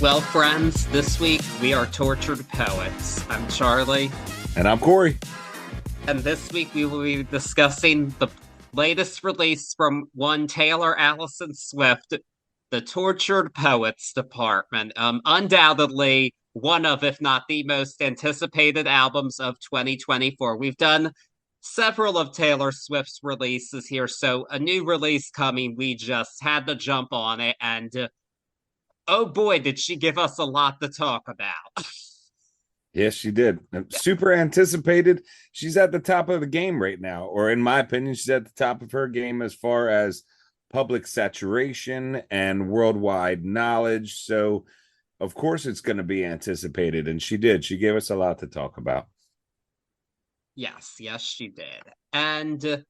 Well, friends, this week we are tortured poets. I'm Charlie, And I'm Corey. and this week we will be discussing the latest release from one Taylor Allison Swift, the Tortured Poets Department. Undoubtedly one of, if not the most anticipated albums of 2024. We've done several of Taylor Swift's releases here, so a new release coming, we just had to jump on it, and oh boy, did she give us a lot to talk about. Yes, she did. Super anticipated. She's at the top of the game right now, or in my opinion, she's at the top of her game as far as public saturation and worldwide knowledge. So, of course, it's going to be anticipated. And she did. She gave us a lot to talk about. Yes, she did. And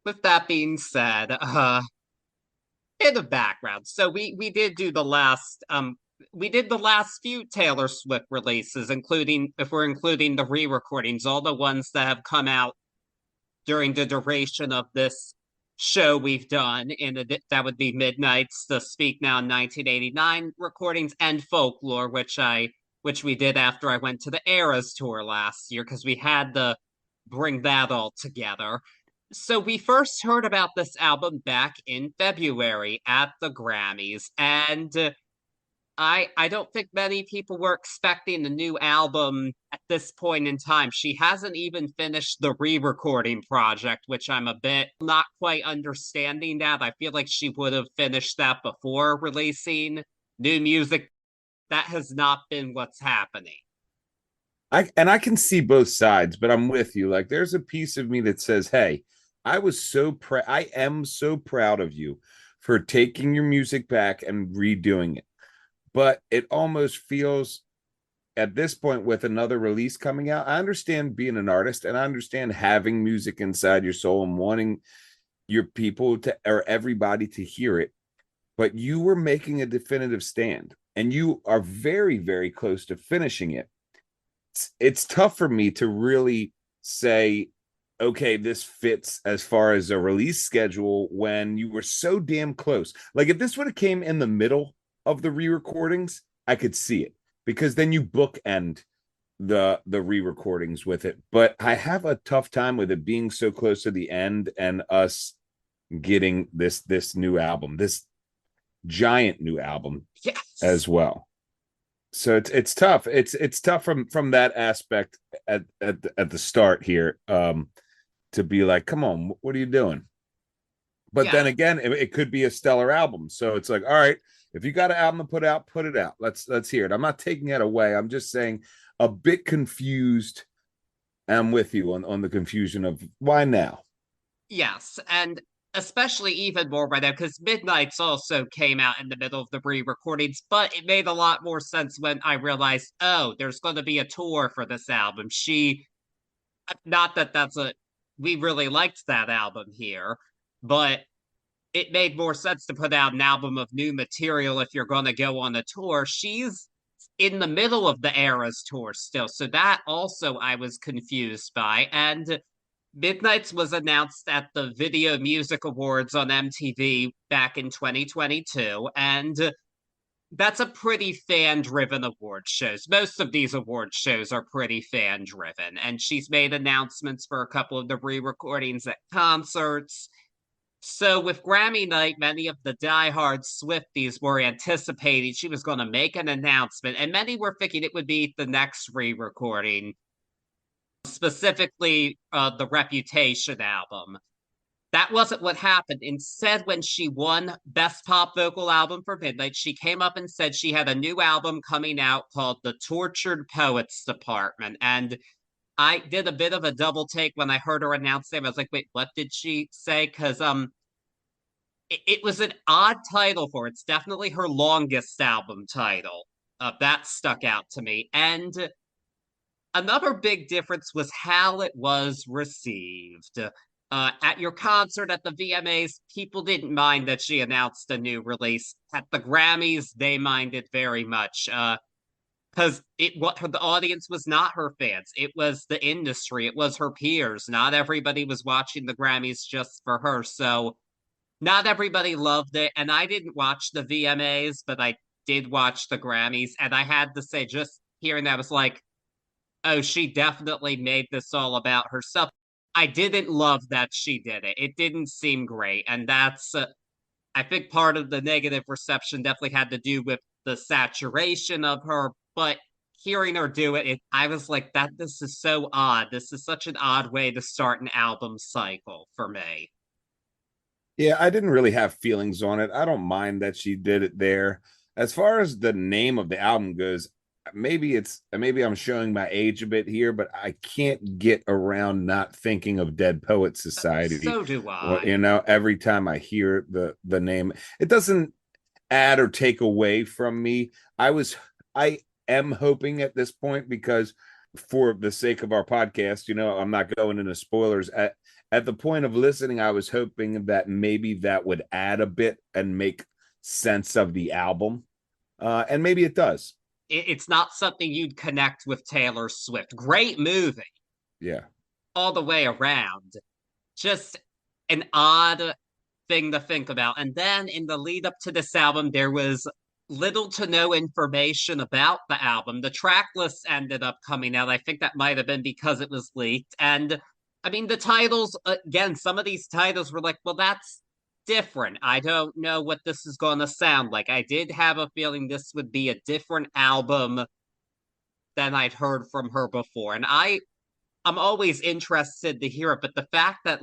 with that being said, in the background, so we did do the last we did the last few Taylor Swift releases, including if we're including the re-recordings, all the ones that have come out during the duration of this show we've done that would be Midnight's the Speak Now 1989 recordings and Folklore, which we did after I went to the Eras tour last year because we had to bring that all together. So we first heard about this album back in February at the Grammys, and I don't think many people were expecting a new album at this point in time. She hasn't even finished the re-recording project, which I'm a bit not quite understanding that. I feel like she would have finished that before releasing new music. That has not been what's happening. I can see both sides, but I'm with you. Like there's a piece of me that says, "Hey, I am so proud of you for taking your music back and redoing it." But it almost feels at this point with another release coming out. I understand being an artist and I understand having music inside your soul and wanting your people to or everybody to hear it. But you were making a definitive stand and you are very, very close to finishing it. It's tough for me to really say, okay, this fits as far as a release schedule when you were so damn close. Like if this would have came in the middle of the re-recordings, I could see it because then you bookend the re-recordings with it. But I have a tough time with it being so close to the end and us getting this new album, this giant new album Yes. as well. So it's tough. It's tough from that aspect at the start here to be like, come on, what are you doing? But Yeah. then again, it could be a stellar album. So it's like, all right, if you got an album to put out, put it out. Let's hear it. I'm not taking it away. I'm just saying a bit confused. I'm with you on the confusion of why now. Yes. And especially even more right now because Midnight's also came out in the middle of the re-recordings, but it made a lot more sense when I realized, oh, there's going to be a tour for this album. Not that that's a, we really liked that album here, but it made more sense to put out an album of new material if you're going to go on a tour. She's in the middle of the Eras tour still, so that also I was confused by. And Midnight's was announced at the Video Music Awards on MTV back in 2022, and that's a pretty fan-driven award shows. Most of these award shows are pretty fan-driven, and she's made announcements for a couple of the re-recordings at concerts. So with Grammy night, many of the diehard Swifties were anticipating she was going to make an announcement, and many were thinking it would be the next re-recording, specifically the Reputation album. That wasn't what happened. Instead, when she won Best Pop Vocal Album for Midnight, she came up and said she had a new album coming out called The Tortured Poets Department. And I did a bit of a double take when I heard her announce it. I was like, wait, what did she say? Because it was an odd title for it. It's definitely her longest album title. That stuck out to me. And another big difference was how it was received. At your concert at the VMAs, people didn't mind that she announced a new release. At the Grammys, they minded very much. Because the audience was not her fans. It was the industry. It was her peers. Not everybody was watching the Grammys just for her. So not everybody loved it. And I didn't watch the VMAs, but I did watch the Grammys, and I had to say, just hearing that was like, oh, she definitely made this all about herself. I didn't love that she did it. It didn't seem great, and that's I think part of the negative reception definitely had to do with the saturation of her, but hearing her do it, I was like, that this is so odd. This is such an odd way to start an album cycle for me. Yeah, I didn't really have feelings on it. I don't mind that she did it there. As far as the name of the album goes, maybe I'm showing my age a bit here, but I can't get around not thinking of Dead Poet Society. So do Well, I. every time I hear the name, it doesn't add or take away from me. I am hoping at this point, because for the sake of our podcast, I'm not going into spoilers. At the point of listening, I was hoping that maybe that would add a bit and make sense of the album. And maybe it does. It's not something you'd connect with Taylor Swift. Great movie Yeah. all the way around. Just an odd thing to think about. And then in the lead up to this album, there was little to no information about the album. The track list ended up coming out. I think that might have been because it was leaked. And I mean, the titles, again, some of these titles were like, well, that's different. I don't know what this is going to sound like. I did have a feeling this would be a different album than I'd heard from her before. And I'm always interested to hear it, but the fact that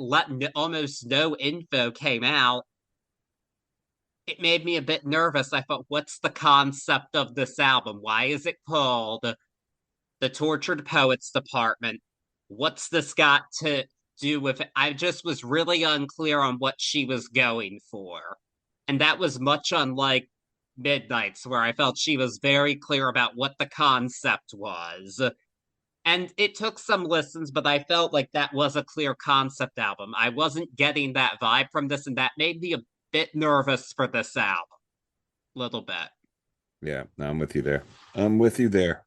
almost no info came out, it made me a bit nervous. I thought, what's the concept of this album? Why is it called The Tortured Poets Department? What's this got to do with it? I just was really unclear on what she was going for. And that was much unlike Midnight's, where I felt she was very clear about what the concept was. And it took some listens, but I felt like that was a clear concept album. I wasn't getting that vibe from this, and that made me a bit nervous for this album. Little bit. Yeah. No, I'm with you there. I'm with you there.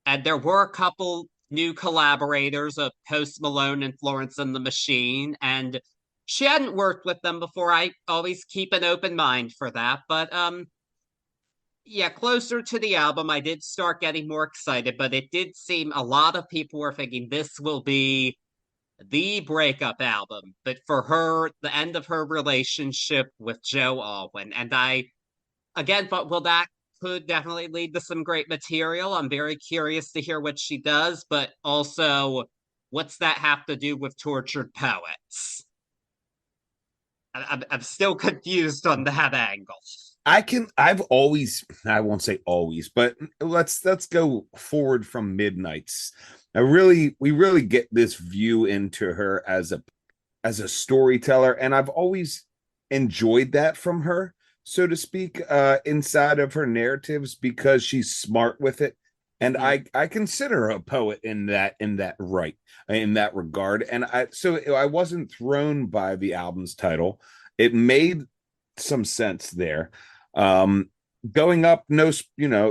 And there were a couple new collaborators of Post Malone and Florence and the Machine, and she hadn't worked with them before. I always keep an open mind for that. But yeah, closer to the album, I did start getting more excited, but it did seem a lot of people were thinking this will be the breakup album, but for her, the end of her relationship with Joe Alwyn. And I, again, thought, well, that could definitely lead to some great material. I'm very curious to hear what she does, but also, what's that have to do with tortured poets? I'm still confused on that angle. I won't say always, but let's go forward from Midnight's. We really get this view into her as a storyteller, and I've always enjoyed that from her, so to speak, inside of her narratives, because she's smart with it. And Mhm. I consider her a poet in that regard. And I wasn't thrown by the album's title. It made some sense there. Um, Going up, no,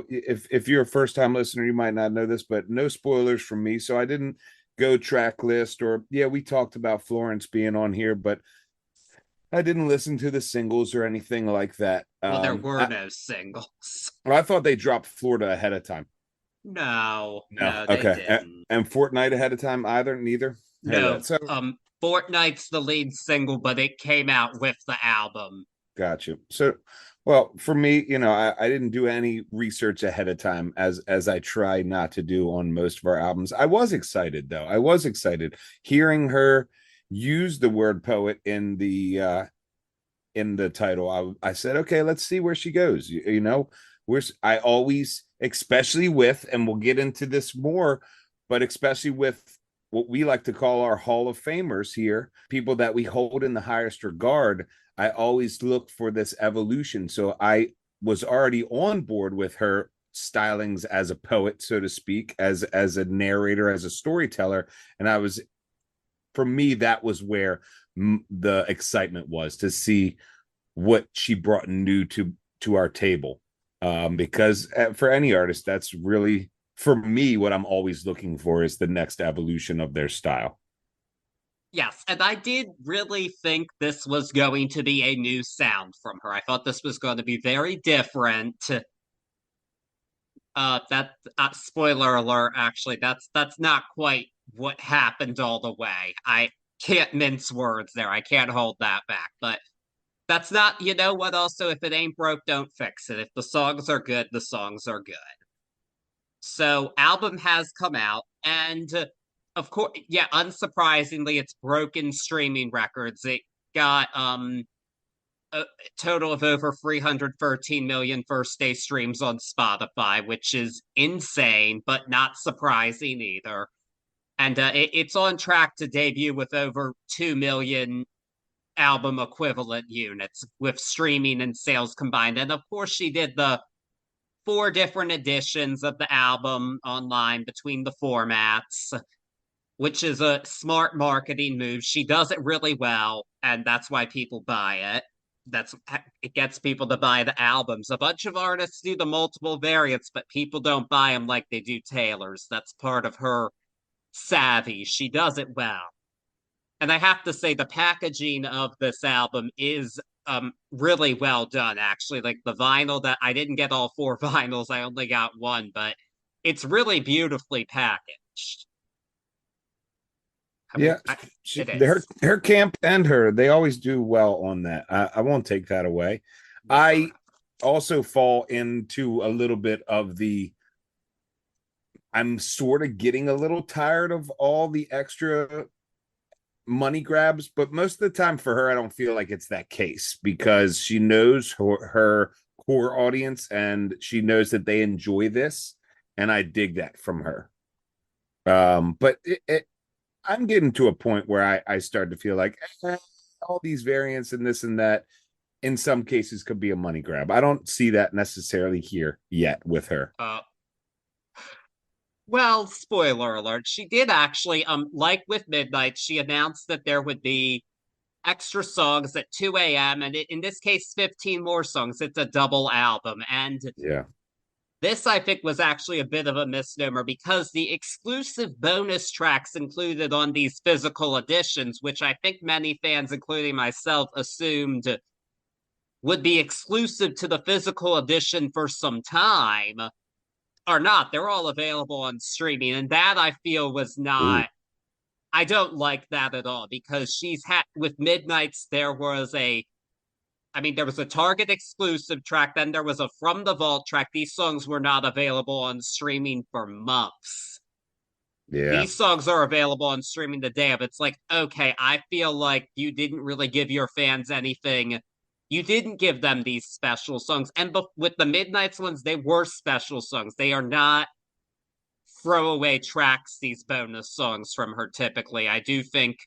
if you're a first time listener, you might not know this, but no spoilers from me. So I didn't go track list, or yeah, we talked about Florence being on here, but I didn't listen to the singles or anything like that. Well, there were no singles. I thought they dropped Florida ahead of time. No, No, no, they okay, didn't. and Fortnite ahead of time either. Neither. Hey, No, so Fortnight's the lead single, but it came out with the album. gotcha. So, well, for me, I didn't do any research ahead of time, as I try not to do on most of our albums. I was excited though. I was excited hearing her use the word poet in the title. I said, okay, let's see where she goes. I always, especially with, and we'll get into this more, but especially with what we like to call our Hall of Famers here, people that we hold in the highest regard. I always look for this evolution. So I was already on board with her stylings as a poet, so to speak, as a narrator, as a storyteller. And for me, that was where the excitement was, to see what she brought new to our table. Because for any artist, that's really, for me, what I'm always looking for is the next evolution of their style. Yes, and I did really think this was going to be a new sound from her. I thought this was going to be very different. That spoiler alert, actually, that's not quite what happened all the way. I can't mince words there. I can't hold that back. But that's not, you know what, also, if it ain't broke, don't fix it. If the songs are good, the songs are good. So album has come out, and of course, yeah, unsurprisingly, it's broken streaming records. It got a total of over 313 million first day streams on Spotify, which is insane, but not surprising either. And it's on track to debut with over 2 million album equivalent units with streaming and sales combined. And of course, she did the four different editions of the album online between the formats, which is a smart marketing move. She does it really well, and that's why people buy it. That's it gets people to buy the albums. A bunch of artists do the multiple variants, but people don't buy them like they do Taylor's. That's part of her savvy. She does it well. And I have to say the packaging of this album is really well done, actually. Like the vinyl, that I didn't get all four vinyls, I only got one, but it's really beautifully packaged. Yeah, It her is. her camp and her, they always do well on that. I won't take that away. I Never. also fall into a little bit of the I'm sort of getting a little tired of all the extra money grabs, but most of the time for her, I don't feel like it's that case because she knows her core audience and she knows that they enjoy this. And I dig that from her. But I'm getting to a point where I start to feel like all these variants and this and that in some cases could be a money grab. I don't see that necessarily here yet with her. Well, spoiler alert, she did actually, like with Midnight, she announced that there would be extra songs at 2 a.m. and in this case, 15 more songs. It's a double album. And Yeah. this, I think, was actually a bit of a misnomer because the exclusive bonus tracks included on these physical editions, which I think many fans, including myself, assumed would be exclusive to the physical edition for some time, are not. They're all available on streaming. And that I feel was Ooh. not, I don't like that at all because she's had, with Midnights, there was a Target exclusive track, then there was a From the Vault track. These songs were not available on streaming for months. Yeah. These songs are available on streaming the day of. It's like, okay, I feel like you didn't really give your fans anything. You didn't give them these special songs. And with the Midnights ones, they were special songs. They are not throwaway tracks, these bonus songs from her typically. I do think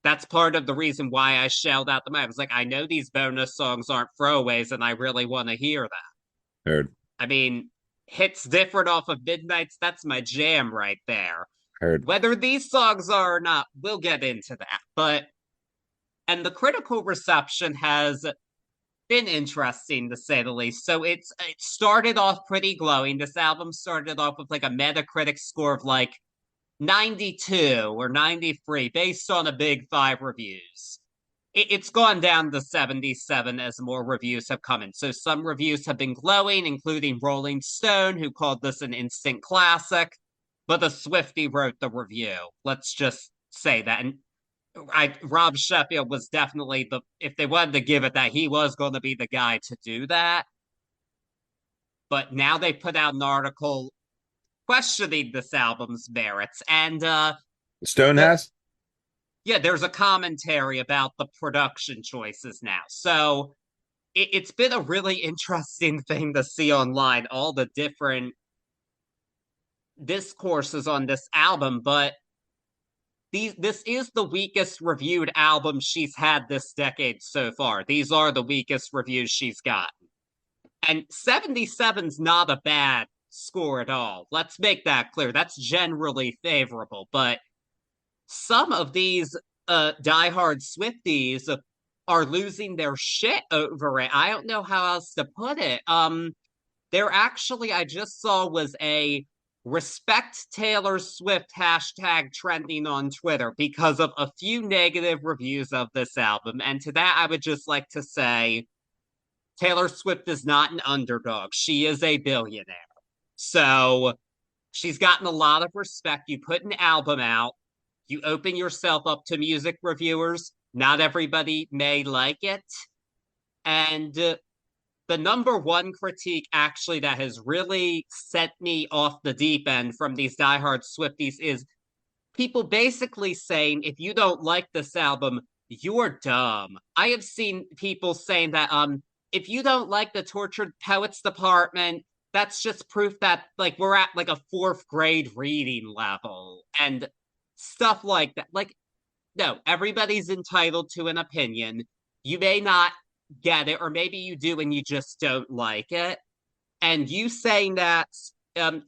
that's part of the reason why I shelled out the money. I was like, I know these bonus songs aren't throwaways, and I really want to hear that. Heard. I mean, hits different off of Midnight's, that's my jam right there. Heard. Whether these songs are or not, we'll get into that. And the critical reception has been interesting to say the least. So it started off pretty glowing. This album started off with like a Metacritic score of like 92 or 93 based on a big five reviews. It's gone down to 77 as more reviews have come in. So some reviews have been glowing, including Rolling Stone, who called this an instant classic. But the Swifty wrote the review. Let's just say that. And Rob Sheffield was definitely if they wanted to give it that, he was going to be the guy to do that. But now they put out an article questioning this album's merits. And Stone the has? yeah, there's a commentary about the production choices now. So it's been a really interesting thing to see online, all the different discourses on this album. But this is the weakest reviewed album she's had this decade so far. These are the weakest reviews she's got. And 77's not a bad score at all. Let's make that clear. That's generally favorable. But some of these diehard Swifties are losing their shit over it. I don't know how else to put it. There actually, I just saw, was a respect Taylor Swift hashtag trending on Twitter because of a few negative reviews of this album. And to that, I would just like to say Taylor Swift is not an underdog. She is a billionaire. So she's gotten a lot of respect. You put an album out, you open yourself up to music reviewers. Not everybody may like it. And the number one critique, actually, that has really set me off the deep end from these diehard Swifties is people basically saying, if you don't like this album, you're dumb. I have seen people saying that if you don't like the Tortured Poets Department, that's just proof that like we're at like a fourth grade reading level and stuff like that. Like, no, everybody's entitled to an opinion. You may not get it, or maybe you do and you just don't like it. And you saying that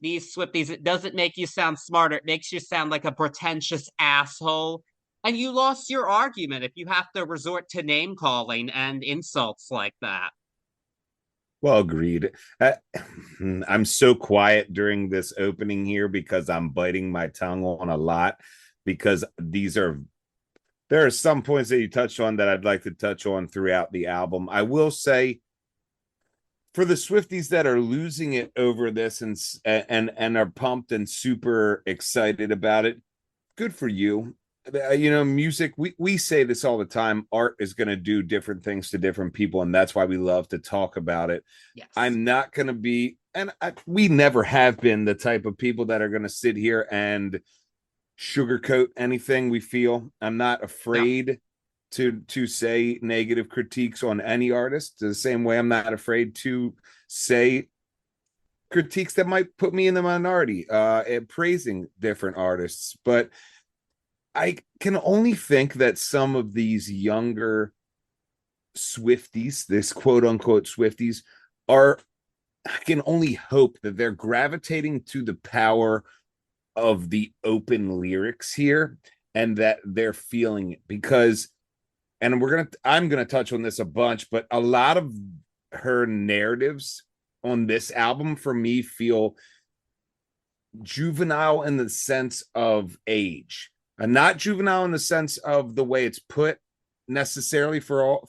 these Swifties, it doesn't make you sound smarter. It makes you sound like a pretentious asshole. And you lost your argument if you have to resort to name calling and insults like that. Well, agreed. I'm so quiet during this opening here because I'm biting my tongue on a lot because there are some points that you touched on that I'd like to touch on throughout the album. I will say for the Swifties that are losing it over this and are pumped and super excited about it, good for you. Music, we say this all the time, art is going to do different things to different people, and that's why we love to talk about it. Yes. I'm not going to be, we never have been the type of people that are going to sit here and sugarcoat anything we feel. I'm not No. afraid to say negative critiques on any artist, the same way I'm not afraid to say critiques that might put me in the minority, praising different artists. But I can only think that some of these younger Swifties, this quote unquote Swifties, are, I can only hope that they're gravitating to the power of the open lyrics here and that they're feeling it because, and I'm gonna touch on this a bunch, but a lot of her narratives on this album for me feel juvenile in the sense of age, and not juvenile in the sense of the way it's put necessarily for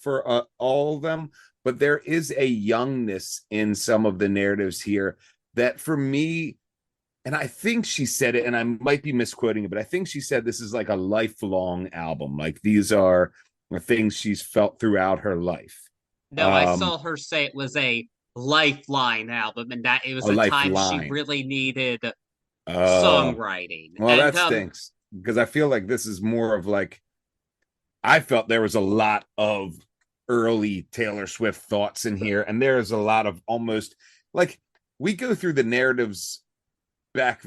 all of them, but there is a youngness in some of the narratives here that for me, and I think she said it, and I might be misquoting it, but I think she said this is like a lifelong album. Like these are things she's felt throughout her life. No, I Um, saw her say it was a lifeline album and that it was a a time she lifeline. really needed Uh, songwriting. well, And that stinks because I feel like this is more of like I felt there was a lot of early Taylor Swift thoughts in here, and there is a lot of almost like we go through the narratives back,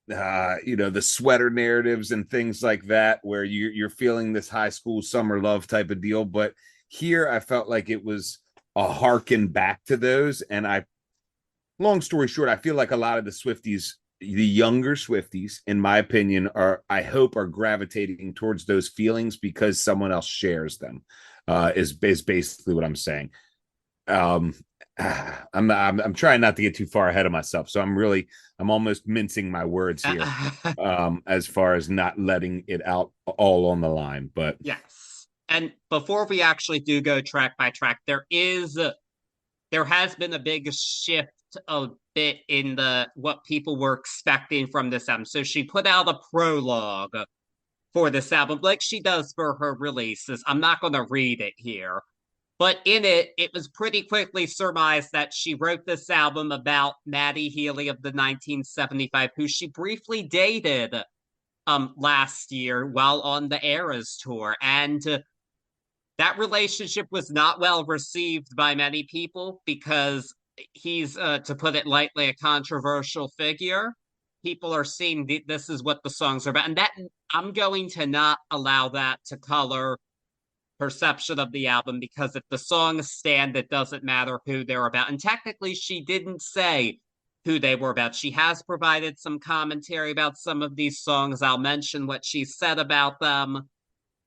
the sweater narratives and things like that, where you're feeling this high school summer love type of deal. But here, I felt like it was a harken back to those, and long story short, I feel like a lot of the Swifties, the younger Swifties, in my opinion, I hope are gravitating towards those feelings because someone else shares them. Is basically what I'm saying. Um, I'm trying not to get too far ahead of myself, so I'm almost mincing my words here, as far as not letting it out all on the line. But yes. And before we actually do go track by track, there has been a big shift a bit in the what people were expecting from this album. So she put out a prologue for this album, like she does for her releases. I'm not going to read it here, but in it, it was pretty quickly surmised that she wrote this album about Maddie Healy of the 1975, who she briefly dated last year while on the Eras tour. And that relationship was not well received by many people because he's, to put it lightly, a controversial figure. People are seeing this is what the songs are about, and that I'm going to not allow that to color perception of the album because if the songs stand, it doesn't matter who they're about. And technically, she didn't say who they were about. She has provided some commentary about some of these songs. I'll mention what she said about them,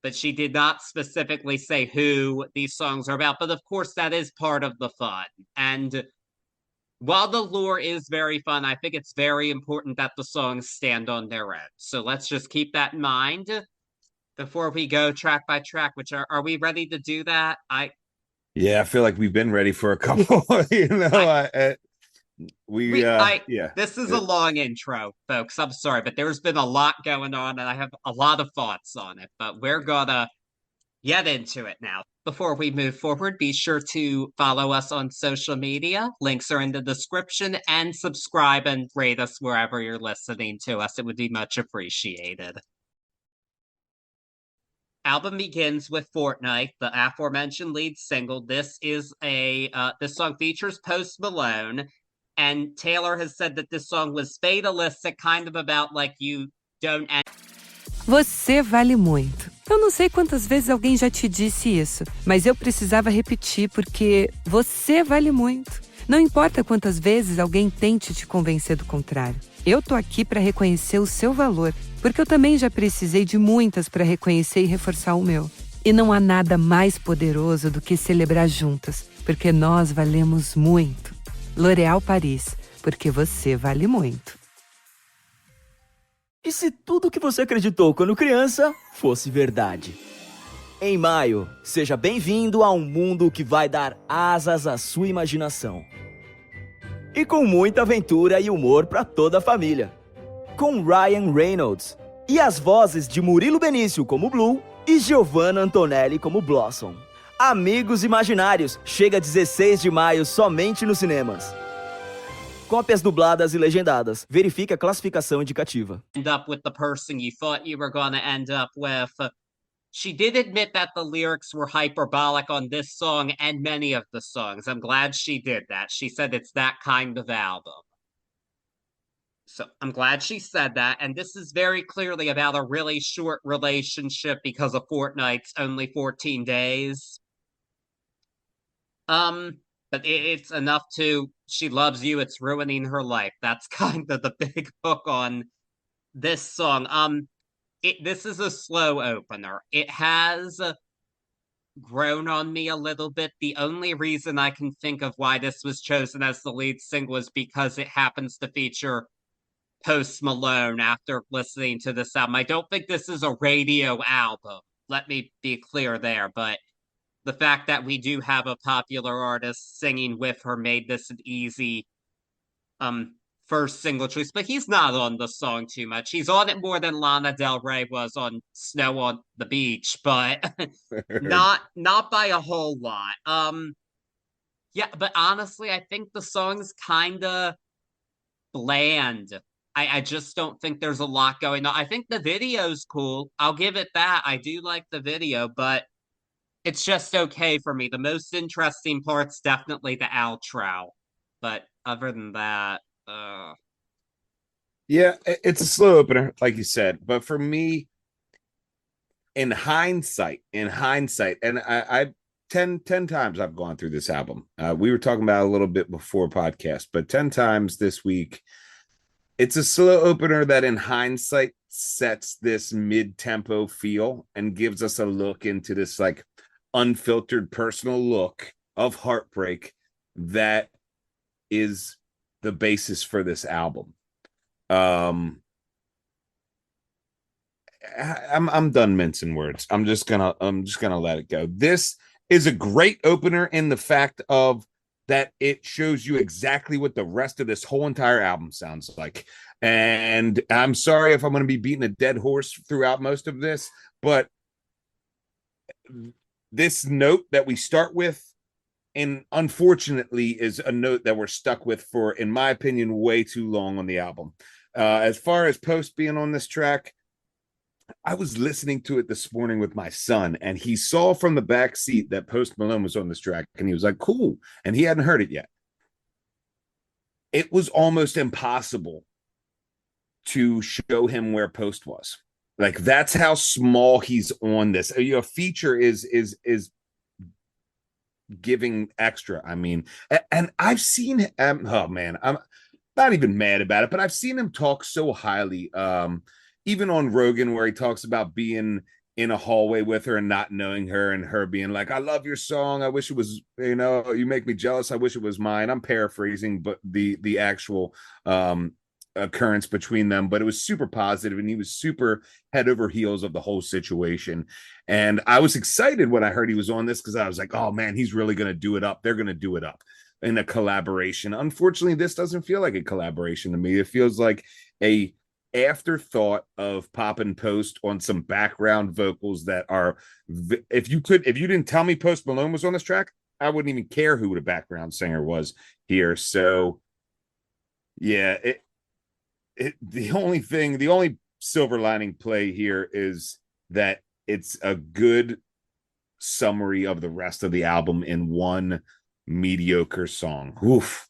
but she did not specifically say who these songs are about. But of course, that is part of the fun. And while the lore is very fun, I think it's very important that the songs stand on their own. So let's just keep that in mind before we go track by track. Which are we ready to do that? yeah, I feel like we've been ready for a couple. I We We I yeah. This is a long intro, folks. I'm sorry, but there's been a lot going on and I have a lot of thoughts on it, but we're gonna get into it now. Before we move forward, be sure to follow us on social media. Links are in the description and subscribe and rate us wherever you're listening to us. It would be much appreciated. Album begins with Fortnight, the aforementioned lead single. This song features Post Malone, and Taylor has said that this song was fatalistic, kind of about like you don't end. Você vale muito. Eu não sei quantas vezes alguém já te disse isso, mas eu precisava repetir porque você vale muito. Não importa quantas vezes alguém tente te convencer do contrário. Eu tô aqui para reconhecer o seu valor, porque eu também já precisei de muitas para reconhecer e reforçar o meu. E não há nada mais poderoso do que celebrar juntas, porque nós valemos muito. L'Oréal Paris, porque você vale muito. E se tudo que você acreditou quando criança fosse verdade? Em maio, seja bem-vindo a um mundo que vai dar asas à sua imaginação. E com muita aventura e humor para toda a família. Com Ryan Reynolds e as vozes de Murilo Benício como Blue e Giovanna Antonelli como Blossom. Amigos Imaginários chega 16 de maio somente nos cinemas. Cópias dubladas e legendadas. Verifique a classificação indicativa. End up with the person you thought you were going to end up with. She did admit that the lyrics were hyperbolic on this song and many of the songs. I'm glad she did that. She said it's that kind of album. So I'm glad she said that. And this is very clearly about a really short relationship because a fortnight's only 14 days. But it's enough to she loves you, it's ruining her life. That's kind of the big hook on this song. This is a slow opener. It has grown on me a little bit. The only reason I can think of why this was chosen as the lead single is because it happens to feature Post Malone after listening to this album. I don't think this is a radio album. Let me be clear there, but the fact that we do have a popular artist singing with her made this an easy first single choice, but he's not on the song too much. He's on it more than Lana Del Rey was on Snow on the Beach, but not by a whole lot. Yeah, but honestly, I think the song's kind of bland. I just don't think there's a lot going on. I think the video's cool. I'll give it that. I do like the video, but it's just okay for me. The most interesting part's definitely the outro. But other than that, Yeah, it's a slow opener, like you said. But for me, in hindsight, and I 10 times I've gone through this album. We were talking about it a little bit before podcast, but 10 times this week. It's a slow opener that in hindsight sets this mid-tempo feel and gives us a look into this like unfiltered personal look of heartbreak that is the basis for this album. I'm done mincing words. I'm just gonna let it go. This is a great opener in the fact of that it shows you exactly what the rest of this whole entire album sounds like. And I'm sorry if I'm going to be beating a dead horse throughout most of this, but this note that we start with, and unfortunately is a note that we're stuck with for, in my opinion, way too long on the album. As far as Post being on this track, I was listening to it this morning with my son, and he saw from the back seat that Post Malone was on this track, and he was like, cool. And he hadn't heard it yet. It was almost impossible to show him where Post was. Like, that's how small he's on this. A feature is giving extra. I mean, and I've seen oh man, I'm not even mad about it, but I've seen him talk so highly. Even on Rogan, where he talks about being in a hallway with her and not knowing her, and her being like, I love your song. I wish it was, you make me jealous. I wish it was mine. I'm paraphrasing, but the actual occurrence between them, but it was super positive, and he was super head over heels of the whole situation. And I was excited when I heard he was on this, because I was like, oh man, he's really going to do it up. They're going to do it up. in a collaboration. Unfortunately, this doesn't feel like a collaboration to me. It feels like a afterthought of Pop and Post on some background vocals that are, if you didn't tell me Post Malone was on this track, I wouldn't even care who the background singer was here. So yeah, the only silver lining play here is that it's a good summary of the rest of the album in one mediocre song. Oof.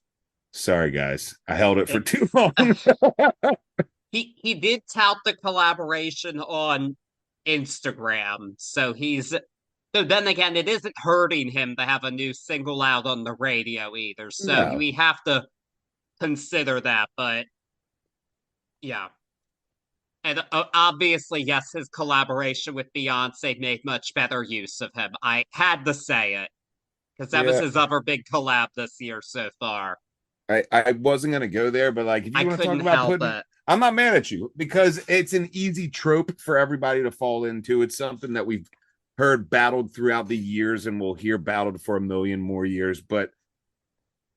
Sorry, guys. I held it for too long. He did tout the collaboration on Instagram, so then again, it isn't hurting him to have a new single out on the radio either. So No. we have to consider that, but yeah. And obviously, yes, his collaboration with Beyonce made much better use of him. I had to say it because that was Yeah. his other big collab this year so far. I wasn't gonna go there, but like if I you want to talk couldn't about help putting, it. I'm not mad at you because it's an easy trope for everybody to fall into. It's something that we've heard battled throughout the years and we'll hear battled for a million more years. But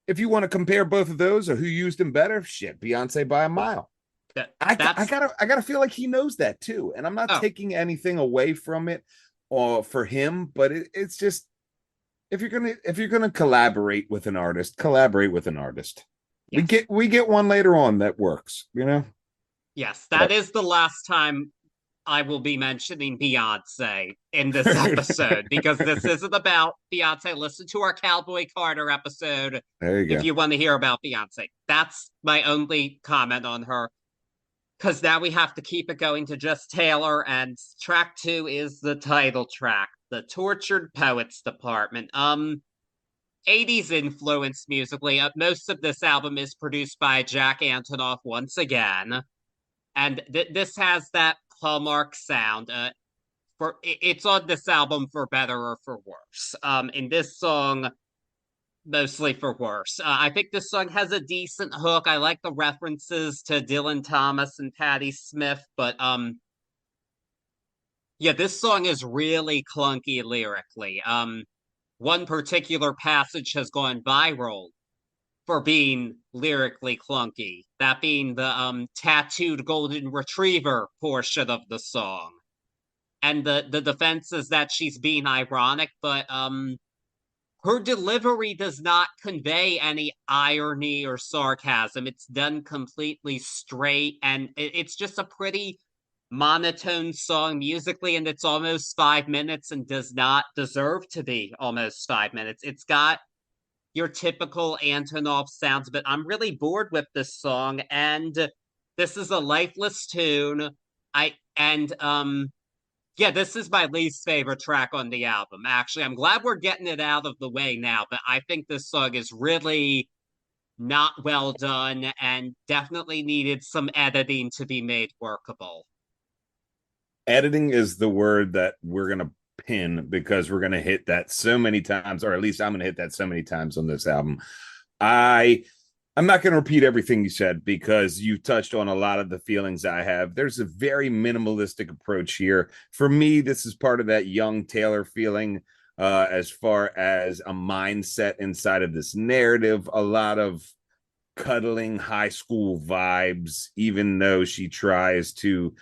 if you want to compare both of those or who used them better, shit, Beyonce by a mile. I gotta feel like he knows that too. And I'm not taking anything away from it or for him, but it's just if you're gonna collaborate with an artist, collaborate with an artist. Yes. We get one later on that works, you know? Yes, that is the last time I will be mentioning Beyonce in this episode because this isn't about Beyonce. Listen to our Cowboy Carter episode if you want to hear about Beyonce. That's my only comment on her. Because now we have to keep it going to just Taylor, and track 2 is the title track, The Tortured Poets Department. 80s influence musically. Most of this album is produced by Jack Antonoff once again. And this has that hallmark sound. It's on this album for better or for worse. In this song, mostly for worse. I think this song has a decent hook. I like the references to Dylan Thomas and Patti Smith, but yeah, this song is really clunky lyrically. One particular passage has gone viral for being lyrically clunky, that being the tattooed golden retriever portion of the song. And the defense is that she's being ironic, but her delivery does not convey any irony or sarcasm. It's done completely straight, and it's just a pretty monotone song musically, and it's almost 5 minutes and does not deserve to be almost 5 minutes. It's got your typical Antonoff sounds, but I'm really bored with this song, and this is a lifeless tune. Yeah, this is my least favorite track on the album. Actually, I'm glad we're getting it out of the way now, but I think this song is really not well done and definitely needed some editing to be made workable. Editing is the word that we're going to pin because we're going to hit that so many times, or at least I'm going to hit that so many times on this album. I'm not going to repeat everything you said because you touched on a lot of the feelings I have. There's a very minimalistic approach here. For me, this is part of that young Taylor feeling as far as a mindset inside of this narrative. A lot of cuddling high school vibes, even though she tries to,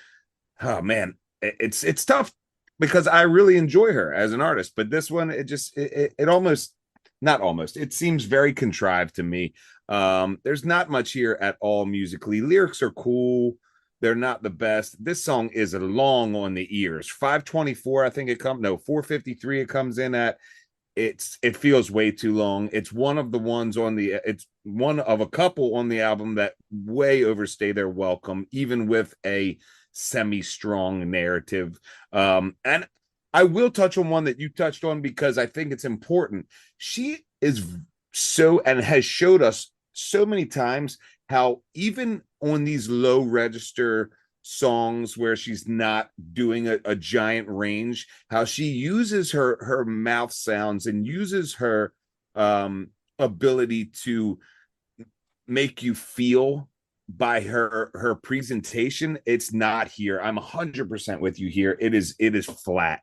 oh man, it's tough because I really enjoy her as an artist. But this one, it almost, not almost, it seems very contrived to me. There's not much here at all musically. Lyrics are cool. They're not the best. This song is long on the ears. 524, I think it comes. No, 453 it comes in at. It feels way too long. It's one of a couple on the album that way overstay their welcome, even with a semi-strong narrative. And I will touch on one that you touched on because I think it's important. She is so and has showed us so many times how even on these low register songs where she's not doing a giant range, how she uses her mouth sounds and uses her ability to make you feel by her presentation. It's not here. I'm 100% with you here. It is flat.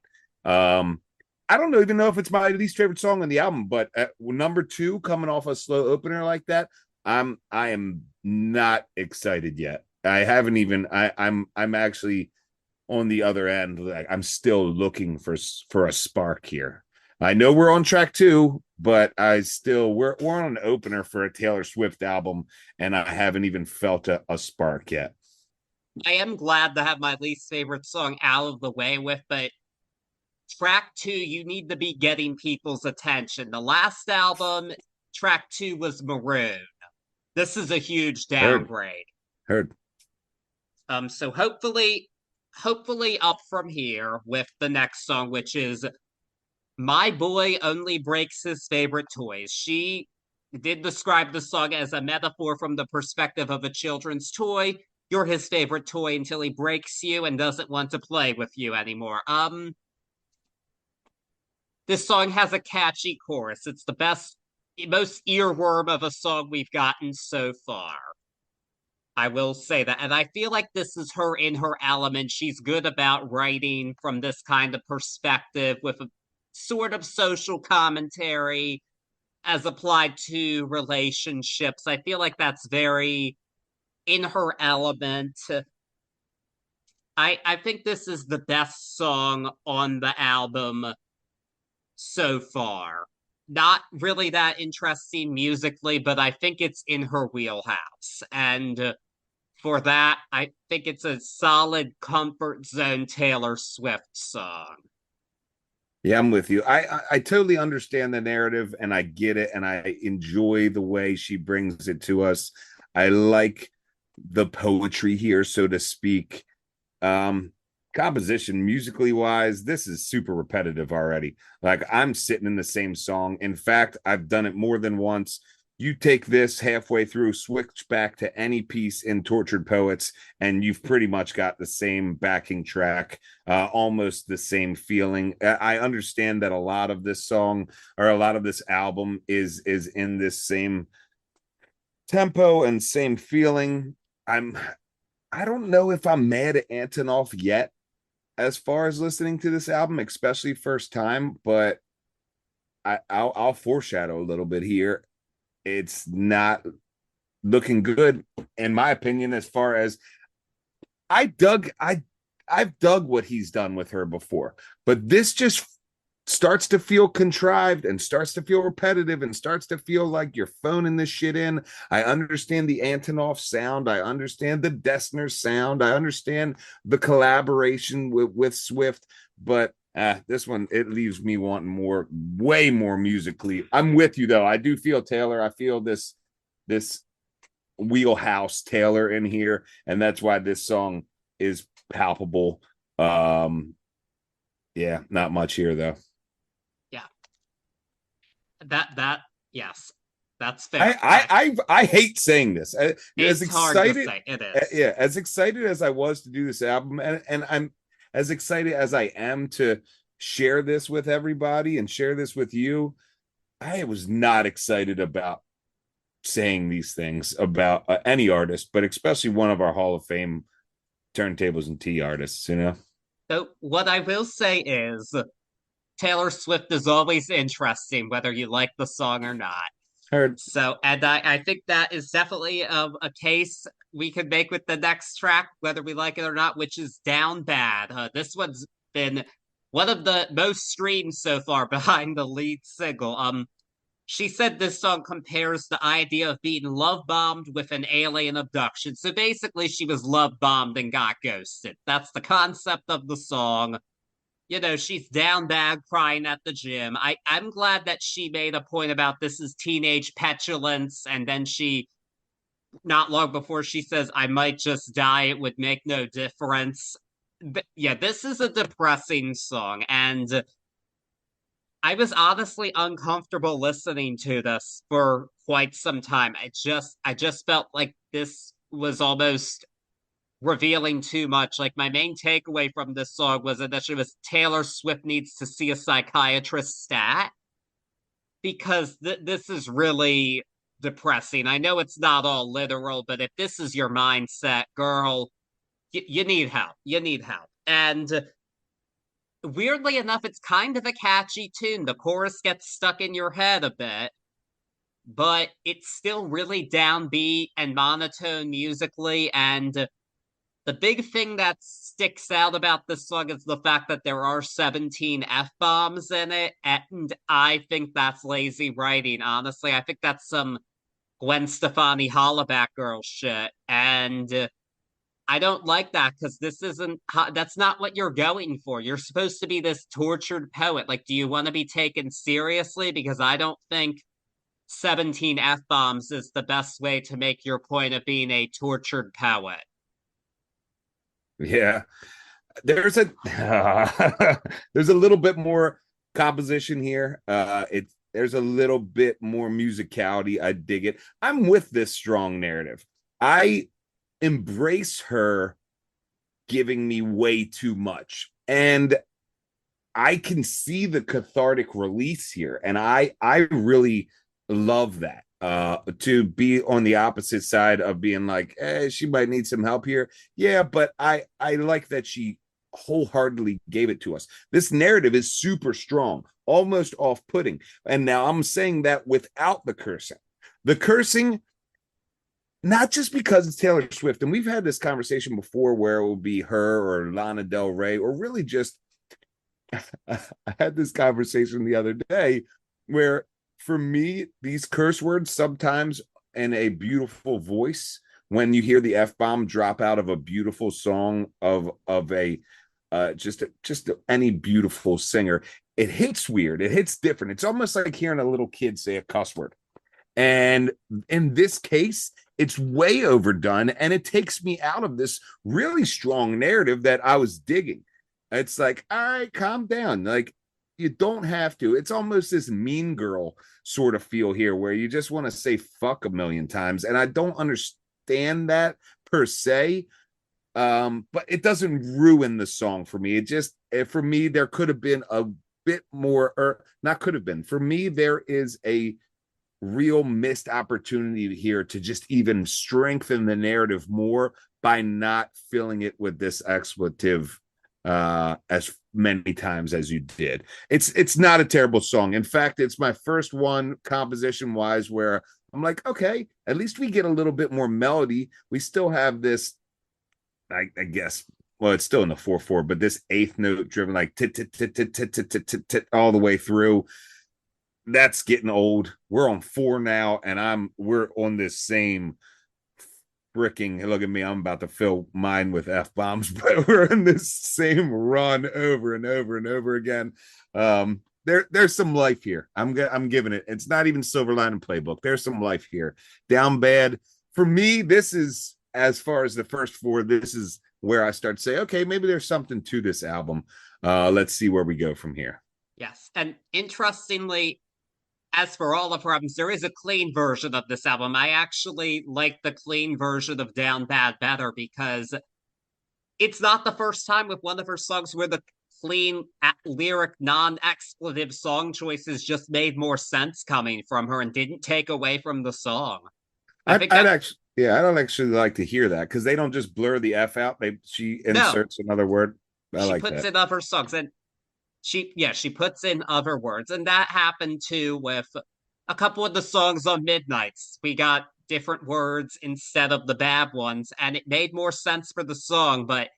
I don't even know if it's my least favorite song on the album, but at number 2, coming off a slow opener like that, I am not excited yet. I haven't even. I'm actually on the other end. Like, I'm still looking for a spark here. I know we're on track 2, but we're on an opener for a Taylor Swift album, and I haven't even felt a spark yet. I am glad to have my least favorite song out of the way with, but track 2, you need to be getting people's attention. The last album, track 2 was Maroon. This is a huge Heard, downgrade. heard. So hopefully up from here with the next song, which is My Boy Only Breaks His Favorite Toys. She did describe the song as a metaphor from the perspective of a children's toy. You're his favorite toy until he breaks you and doesn't want to play with you anymore. This song has a catchy chorus. It's the most earworm of a song we've gotten so far. I will say that. And I feel like this is her in her element. She's good about writing from this kind of perspective with a sort of social commentary as applied to relationships. I feel like that's very in her element. I think this is the best song on the album so far. Not really that interesting musically, but I think it's in her wheelhouse. And for that, I think it's a solid comfort zone Taylor Swift song. Yeah, I'm with you. I totally understand the narrative and I get it and I enjoy the way she brings it to us. I like the poetry here, so to speak. Composition musically wise, this is super repetitive already. Like, I'm sitting in the same song. In fact, I've done it more than once. You take this halfway through, switch back to any piece in Tortured Poets, and you've pretty much got the same backing track, almost the same feeling. I understand that a lot of this song or a lot of this album is in this same tempo and same feeling. I don't know if I'm mad at Antonoff yet as far as listening to this album, especially first time, but I'll foreshadow a little bit here. It's not looking good, in my opinion, as far as I've dug what he's done with her before, but this just starts to feel contrived and starts to feel repetitive and starts to feel like you're phoning this shit in. I understand the Antonoff sound. I understand the Dessner sound. I understand the collaboration with Swift, but this one, it leaves me wanting more, way more musically. I'm with you though. I do feel Taylor. I feel this wheelhouse Taylor in here, and that's why this song is palpable. Yeah, not much here though. Yeah. That yes. That's fair. I hate saying this. It's hard to say. It is. Yeah, as excited as I was to do this album, and I'm as excited as I am to share this with everybody and share this with you, I was not excited about saying these things about any artist, but especially one of our Hall of Fame Turntables and Tea artists, you know? So what I will say is Taylor Swift is always interesting, whether you like the song or not. Heard. So, and I think that is definitely a case we could make with the next track, whether we like it or not, which is Down Bad. This one's been one of the most streamed so far behind the lead single. She said this song compares the idea of being love bombed with an alien abduction. So basically, she was love bombed and got ghosted. That's the concept of the song. You know, she's down bad crying at the gym. I'm glad that she made a point about this is teenage petulance, and then she, not long before, she says, I might just die, it would make no difference. But yeah, this is a depressing song, and I was honestly uncomfortable listening to this for quite some time. I just felt like this was almost revealing too much. Like, my main takeaway from this song was that she was Taylor Swift needs to see a psychiatrist stat, because this is really depressing. I know it's not all literal, but if this is your mindset, girl, you need help. You need help. And weirdly enough, it's kind of a catchy tune. The chorus gets stuck in your head a bit, but it's still really downbeat and monotone musically. And the big thing that sticks out about this song is the fact that there are 17 F-bombs in it, and I think that's lazy writing, honestly. I think that's some Gwen Stefani hollaback girl shit, and I don't like that because this isn't, that's not what you're going for. You're supposed to be this tortured poet. Like, do you want to be taken seriously? Because I don't think 17 F-bombs is the best way to make your point of being a tortured poet. Yeah, there's a there's a little bit more composition here. There's a little bit more musicality. I dig it. I'm with this strong narrative. I embrace her giving me way too much, and I can see the cathartic release here, and I really love that. To be on the opposite side of being like, she might need some help here. Yeah, but I like that she wholeheartedly gave it to us. This narrative is super strong, almost off-putting. And now I'm saying that without the cursing. The cursing, not just because it's Taylor Swift, and we've had this conversation before where it will be her or Lana Del Rey, or really just I had this conversation the other day where for me, these curse words sometimes in a beautiful voice, when you hear the F-bomb drop out of a beautiful song of a just any beautiful singer, it hits weird. It hits different. It's almost like hearing a little kid say a cuss word. And in this case, it's way overdone, and it takes me out of this really strong narrative that I was digging. It's like, all right, calm down. Like, you don't have to. It's almost this Mean Girl sort of feel here where you just want to say fuck a million times. And I don't understand that per se. But it doesn't ruin the song for me. It just, for me, there could have been a bit more, or not could have been. For me, there is a real missed opportunity here to just even strengthen the narrative more by not filling it with this expletive as many times as you did. It's not a terrible song. In fact, it's my first one composition wise where I'm like, okay, at least we get a little bit more melody. We still have this, I guess, well, it's still in the 4/4, but this eighth note driven like tit tit tit tit tit tit tit tit all the way through. That's getting old. We're on 4 now, and we're on this same freaking, look at me, I'm about to fill mine with F-bombs, but we're in this same run over and over and over again. There's some life here. I'm giving it. It's not even Silver Lining Playbook. There's some life here. Down bad. For me, this is, as far as the first 4, this is where I start to say, okay, maybe there's something to this album. Let's see where we go from here. Yes, and interestingly, as for all of her albums, there is a clean version of this album. I actually like the clean version of Down Bad better because it's not the first time with one of her songs where the clean lyric, non-expletive song choices just made more sense coming from her and didn't take away from the song. I don't actually like to hear that because they don't just blur the F out. She inserts another word. She puts in other songs, and she puts in other words, and that happened too with a couple of the songs on Midnights. We got different words instead of the bad ones, and it made more sense for the song, but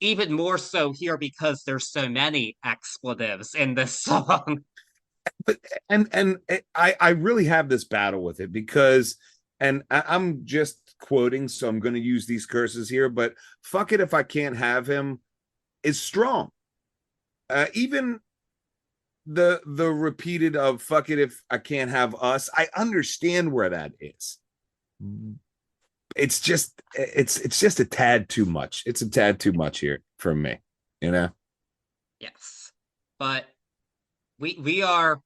even more so here because there's so many expletives in this song. But I really have this battle with it because, and I'm just quoting, so I'm going to use these curses here, but fuck it if I can't have him is strong. Even the repeated of fuck it if I can't have us, I understand where that is. It's just a tad too much. It's a tad too much here for me, you know? Yes. But we are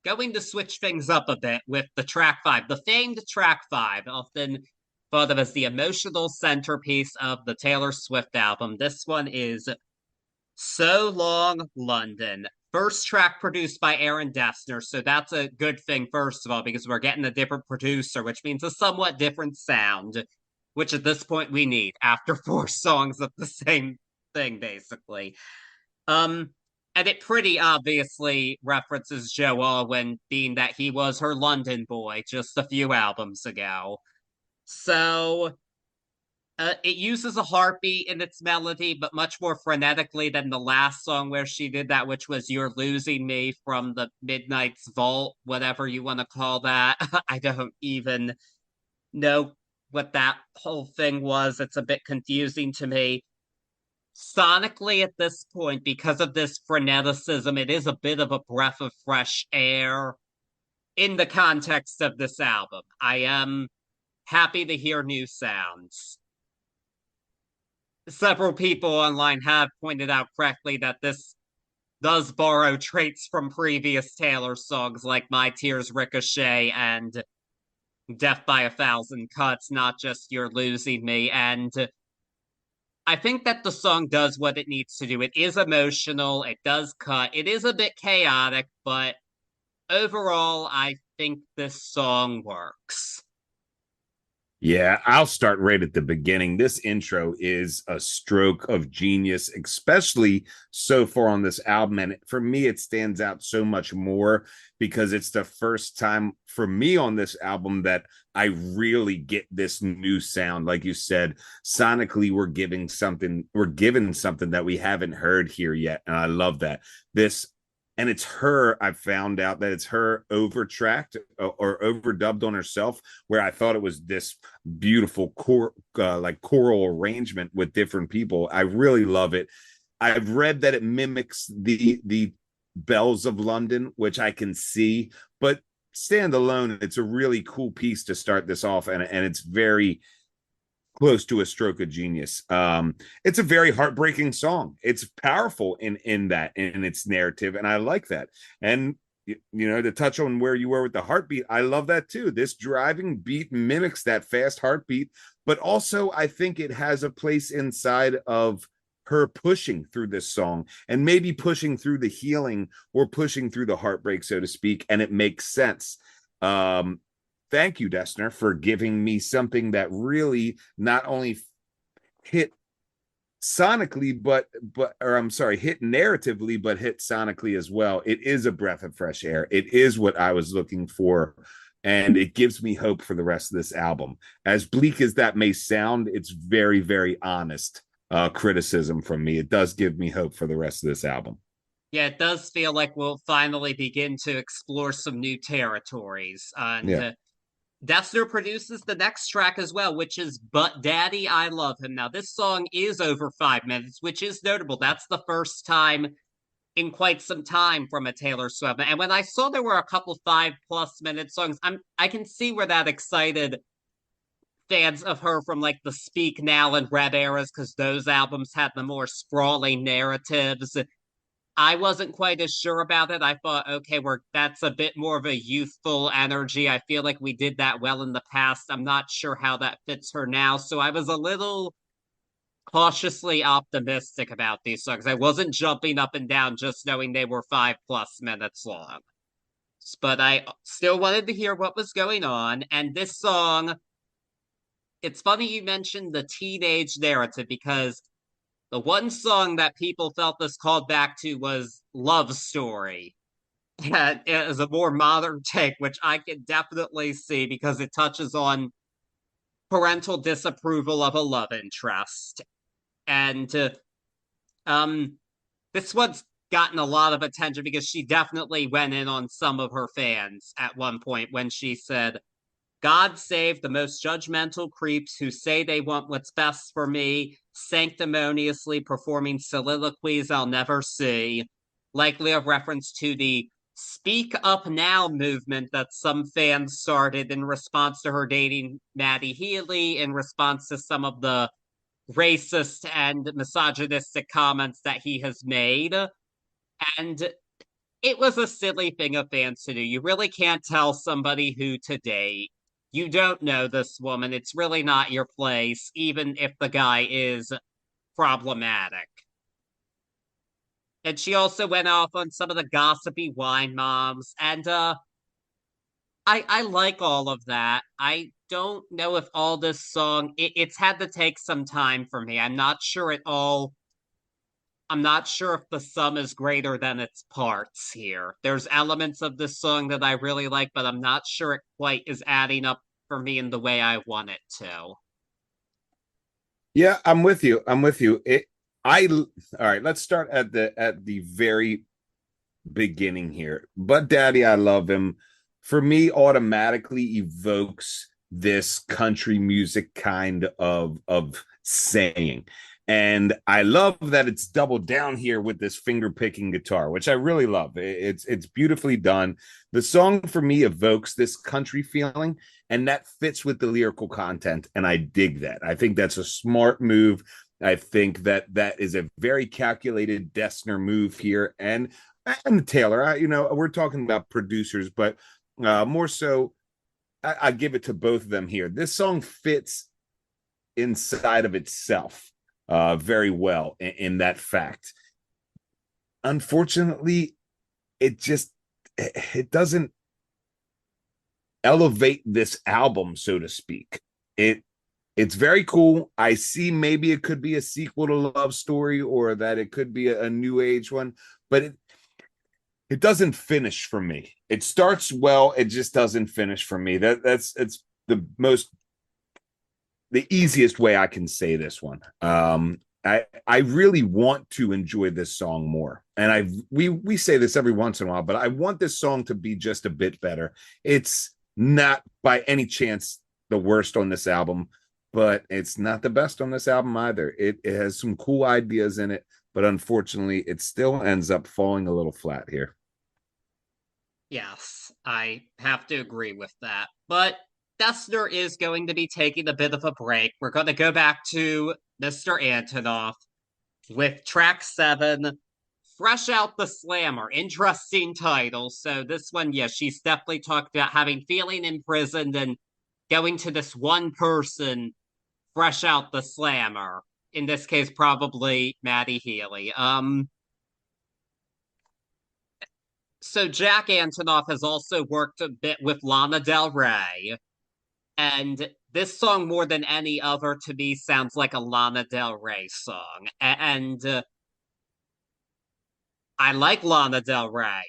going to switch things up a bit with the track 5. The famed track 5, often thought of as the emotional centerpiece of the Taylor Swift album. This one is So Long, London. First track produced by Aaron Dessner, so that's a good thing, first of all, because we're getting a different producer, which means a somewhat different sound, which at this point we need after 4 songs of the same thing, basically. And it pretty obviously references Joe Alwyn, being that he was her London boy just a few albums ago. So it uses a heartbeat in its melody, but much more frenetically than the last song where she did that, which was You're Losing Me from the Midnight's Vault, whatever you want to call that. I don't even know what that whole thing was. It's a bit confusing to me. Sonically, at this point, because of this freneticism, it is a bit of a breath of fresh air in the context of this album. I am happy to hear new sounds. Several people online have pointed out correctly that this does borrow traits from previous Taylor songs like My Tears Ricochet and Death by a Thousand Cuts, not just You're Losing Me. And I think that the song does what it needs to do. It is emotional, it does cut, it is a bit chaotic, but overall, I think this song works. Yeah, I'll start right at the beginning. This intro is a stroke of genius, especially so far on this album. And for me, it stands out so much more because it's the first time for me on this album that I really get this new sound. Like you said, sonically, we're given something that we haven't heard here yet. And I love that. And it's her, I found out that it's her overtracked or overdubbed on herself, where I thought it was this beautiful like choral arrangement with different people. I really love it. I've read that it mimics the bells of London, which I can see, but stand alone, it's a really cool piece to start this off, and it's very close to a stroke of genius. It's a very heartbreaking song. It's powerful in its narrative, and I like that. And to touch on where you were with the heartbeat, I love that too. This driving beat mimics that fast heartbeat, but also I think it has a place inside of her pushing through this song, and maybe pushing through the healing or pushing through the heartbreak, so to speak, and it makes sense. Thank you, Dessner, for giving me something that really not only hit sonically, hit narratively, but hit sonically as well. It is a breath of fresh air. It is what I was looking for, and it gives me hope for the rest of this album. As bleak as that may sound, it's very, very honest criticism from me. It does give me hope for the rest of this album. Yeah, it does feel like we'll finally begin to explore some new territories. And Dessner produces the next track as well, which is But Daddy, I Love Him. Now, this song is over 5 minutes, which is notable. That's the first time in quite some time from a Taylor Swift. And when I saw there were a couple 5+ minute songs, I can see where that excited fans of her from like the Speak Now and Red eras, because those albums had the more sprawling narratives. I wasn't quite as sure about it. I thought, okay, that's a bit more of a youthful energy. I feel like we did that well in the past. I'm not sure how that fits her now. So I was a little cautiously optimistic about these songs. I wasn't jumping up and down just knowing they were 5+ minutes long. But I still wanted to hear what was going on. And this song, it's funny you mentioned the teenage narrative, because the one song that people felt this called back to was Love Story. And it is a more modern take, which I can definitely see because it touches on parental disapproval of a love interest. And this one's gotten a lot of attention because she definitely went in on some of her fans at one point when she said, God save the most judgmental creeps who say they want what's best for me, sanctimoniously performing soliloquies I'll never see, likely a reference to the Speak Up Now movement that some fans started in response to her dating Maddie Healy, in response to some of the racist and misogynistic comments that he has made. And it was a silly thing of fans to do. You really can't tell somebody who to date. You don't know this woman. It's really not your place, even if the guy is problematic. And she also went off on some of the gossipy wine moms. And I like all of that. I don't know if all this song, it's had to take some time for me. I'm not sure it all I'm not sure if the sum is greater than its parts here. There's elements of this song that I really like, but I'm not sure it quite is adding up for me in the way I want it to. Yeah, I'm with you. I'm with you. All right, let's start at the very beginning here. But Daddy, I love him. For me, automatically evokes this country music kind of saying. And I love that it's doubled down here with this finger picking guitar, which I really love. It's beautifully done. The song for me evokes this country feeling, and that fits with the lyrical content. And I dig that. I think that's a smart move. I think that is a very calculated Dessner move here, and Taylor. We're talking about producers, but more so, I give it to both of them here. This song fits inside of itself very well in that fact. Unfortunately, it doesn't elevate this album, so to speak. It's very cool. I see maybe it could be a sequel to Love Story, or that it could be a new age one, but it doesn't finish for me. It starts well, it just doesn't finish for me. It's the easiest way I can say this one. I really want to enjoy this song more, and we say this every once in a while, but I want this song to be just a bit better. It's not by any chance the worst on this album, but it's not the best on this album either. It has some cool ideas in it, but unfortunately, it still ends up falling a little flat here. Yes, I have to agree with that. But Dessner is going to be taking a bit of a break. We're going to go back to Mr. Antonoff with track 7, Fresh Out the Slammer. Interesting title. So this one, yeah, she's definitely talked about feeling imprisoned and going to this one person, fresh out the slammer. In this case, probably Maddie Healy. So Jack Antonoff has also worked a bit with Lana Del Rey, and this song, more than any other, to me, sounds like a Lana Del Rey song. And I like Lana Del Rey,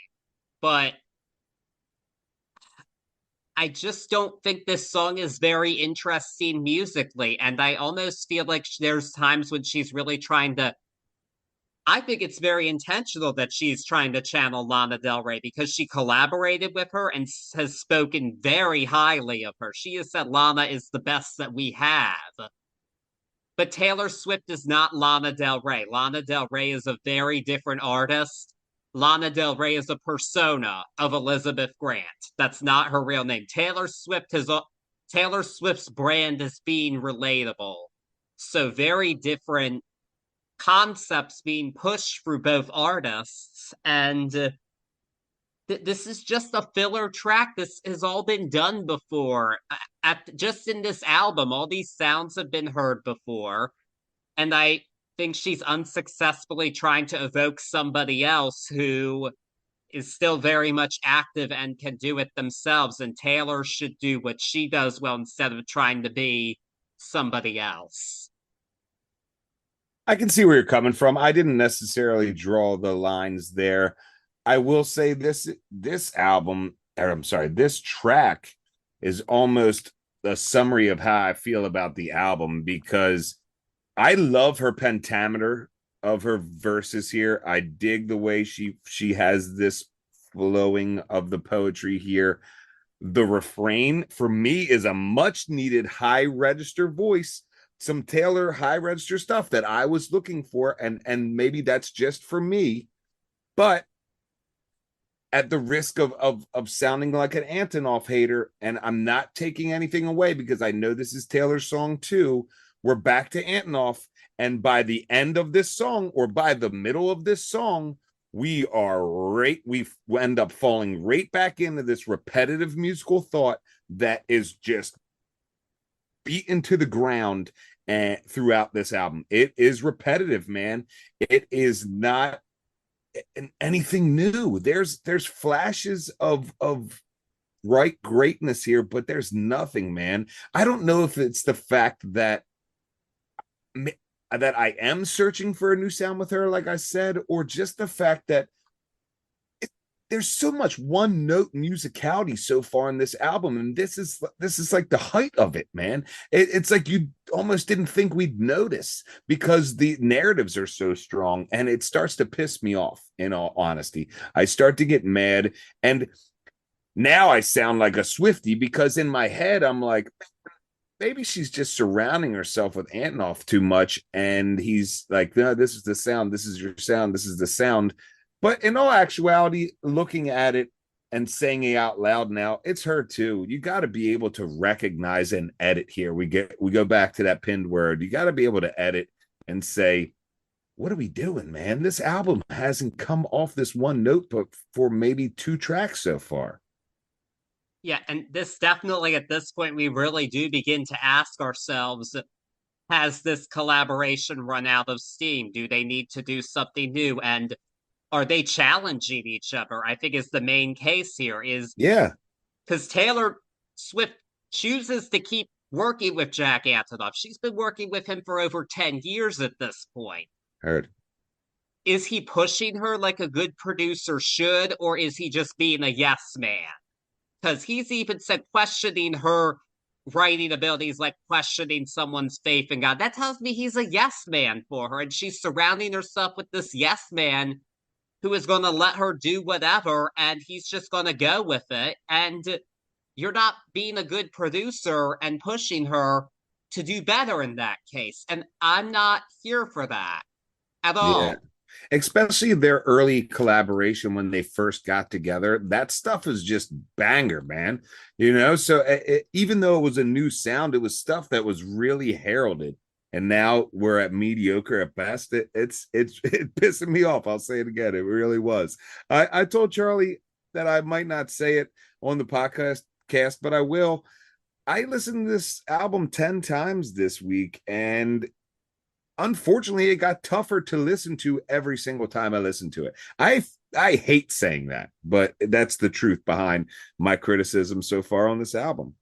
but I just don't think this song is very interesting musically. And I almost feel like there's times when she's really trying to. I think it's very intentional that she's trying to channel Lana Del Rey, because she collaborated with her and has spoken very highly of her. She has said Lana is the best that we have. But Taylor Swift is not Lana Del Rey. Lana Del Rey is a very different artist. Lana Del Rey is a persona of Elizabeth Grant. That's not her real name. Taylor Swift's brand is being relatable. So very different concepts being pushed through both artists, and this is just a filler track. This has all been done before. Just in this album, all these sounds have been heard before, and I think she's unsuccessfully trying to evoke somebody else who is still very much active and can do it themselves, and Taylor should do what she does well instead of trying to be somebody else. I can see where you're coming from. I didn't necessarily draw the lines there. I will say this album, or I'm sorry, this track is almost a summary of how I feel about the album, because I love her pentameter of her verses here. I dig the way she has this flowing of the poetry here. The refrain for me is a much needed high register voice, some Taylor high register stuff that I was looking for, and maybe that's just for me, but at the risk of sounding like an Antonoff hater, and I'm not taking anything away because I know this is Taylor's song too. We're back to Antonoff, and by the end of this song, or by the middle of this song, we end up falling right back into this repetitive musical thought that is just beaten to the ground throughout this album. It is repetitive, man. It is not anything new. There's flashes of right greatness here, but there's nothing, man. I don't know if it's the fact that that I am searching for a new sound with her, like I said, or just the fact that there's so much one note musicality so far in this album, and this is like the height of it, man. It's like you almost didn't think we'd notice because the narratives are so strong, and it starts to piss me off. In all honesty, I start to get mad, and now I sound like a Swiftie because in my head I'm like, maybe she's just surrounding herself with Antonoff too much, and he's like, no, this is the sound, this is your sound, this is the sound. But in all actuality, looking at it and saying it out loud now, it's her too. You got to be able to recognize and edit here. We go back to that pinned word. You got to be able to edit and say, what are we doing, man? This album hasn't come off this one notebook for maybe 2 tracks so far. Yeah, and this definitely at this point we really do begin to ask ourselves, has this collaboration run out of steam? Do they need to do something new? And are they challenging each other? I think is the main case here, is Yeah. because Taylor Swift chooses to keep working with Jack Antonoff. She's been working with him for over 10 years at this point. Heard. Is he pushing her like a good producer should, or is he just being a yes man? Because he's even said questioning her writing abilities, like questioning someone's faith in God. That tells me he's a yes man for her, and she's surrounding herself with this yes man who is going to let her do whatever, and he's just going to go with it. And you're not being a good producer and pushing her to do better in that case. And I'm not here for that at all. Yeah. Especially their early collaboration when they first got together, that stuff is just banger, man. So even though it was a new sound, it was stuff that was really heralded, and now we're at mediocre at best. It's pissing me off. I'll say it again. It really was. I told Charlie that I might not say it on the podcast, but I will. I listened to this album 10 times this week, and unfortunately, it got tougher to listen to every single time I listened to it. I hate saying that, but that's the truth behind my criticism so far on this album.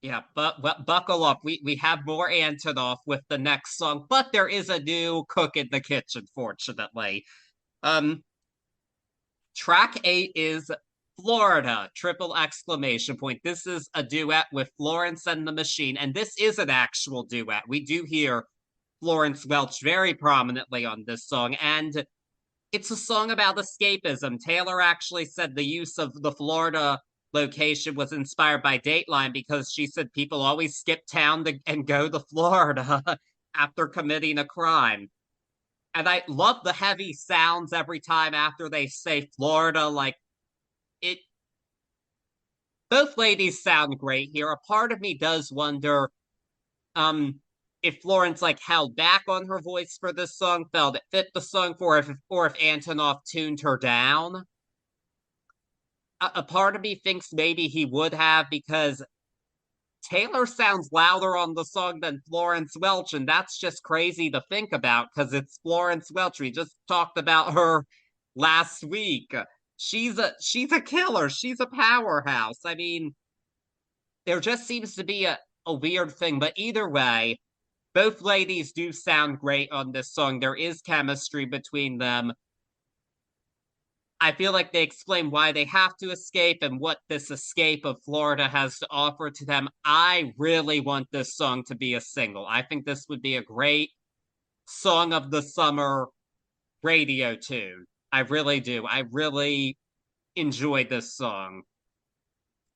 Yeah, but buckle up. We have more Antonoff with the next song, but there is a new cook in the kitchen, fortunately. Track 8 is Florida, triple exclamation point. This is a duet with Florence and the Machine, and this is an actual duet. We do hear Florence Welch very prominently on this song, and it's a song about escapism. Taylor actually said the use of the Florida location was inspired by Dateline because she said people always skip town and go to Florida after committing a crime. And I love the heavy sounds every time after they say Florida. Like, it, both ladies sound great here. A part of me does wonder if Florence like held back on her voice for this song, felt it fit the song, or if Antonoff tuned her down. A part of me thinks maybe he would have, because Taylor sounds louder on the song than Florence Welch, and that's just crazy to think about because it's Florence Welch. We just talked about her last week. She's a killer. She's a powerhouse. I mean, there just seems to be a weird thing, but either way, both ladies do sound great on this song. There is chemistry between them. I feel like they explain why they have to escape and what this escape of Florida has to offer to them. I really want this song to be a single. I think this would be a great song of the summer radio tune. I really do. I really enjoyed this song.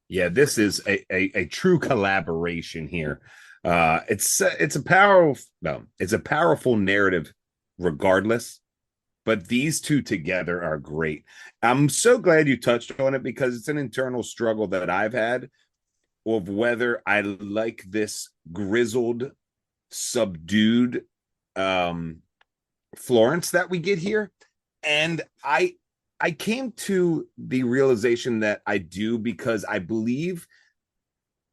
Yeah, this is a true collaboration here. It's a powerful narrative regardless, but these two together are great. I'm so glad you touched on it because it's an internal struggle that I've had of whether I like this grizzled, subdued Florence that we get here. And I came to the realization that I do, because I believe,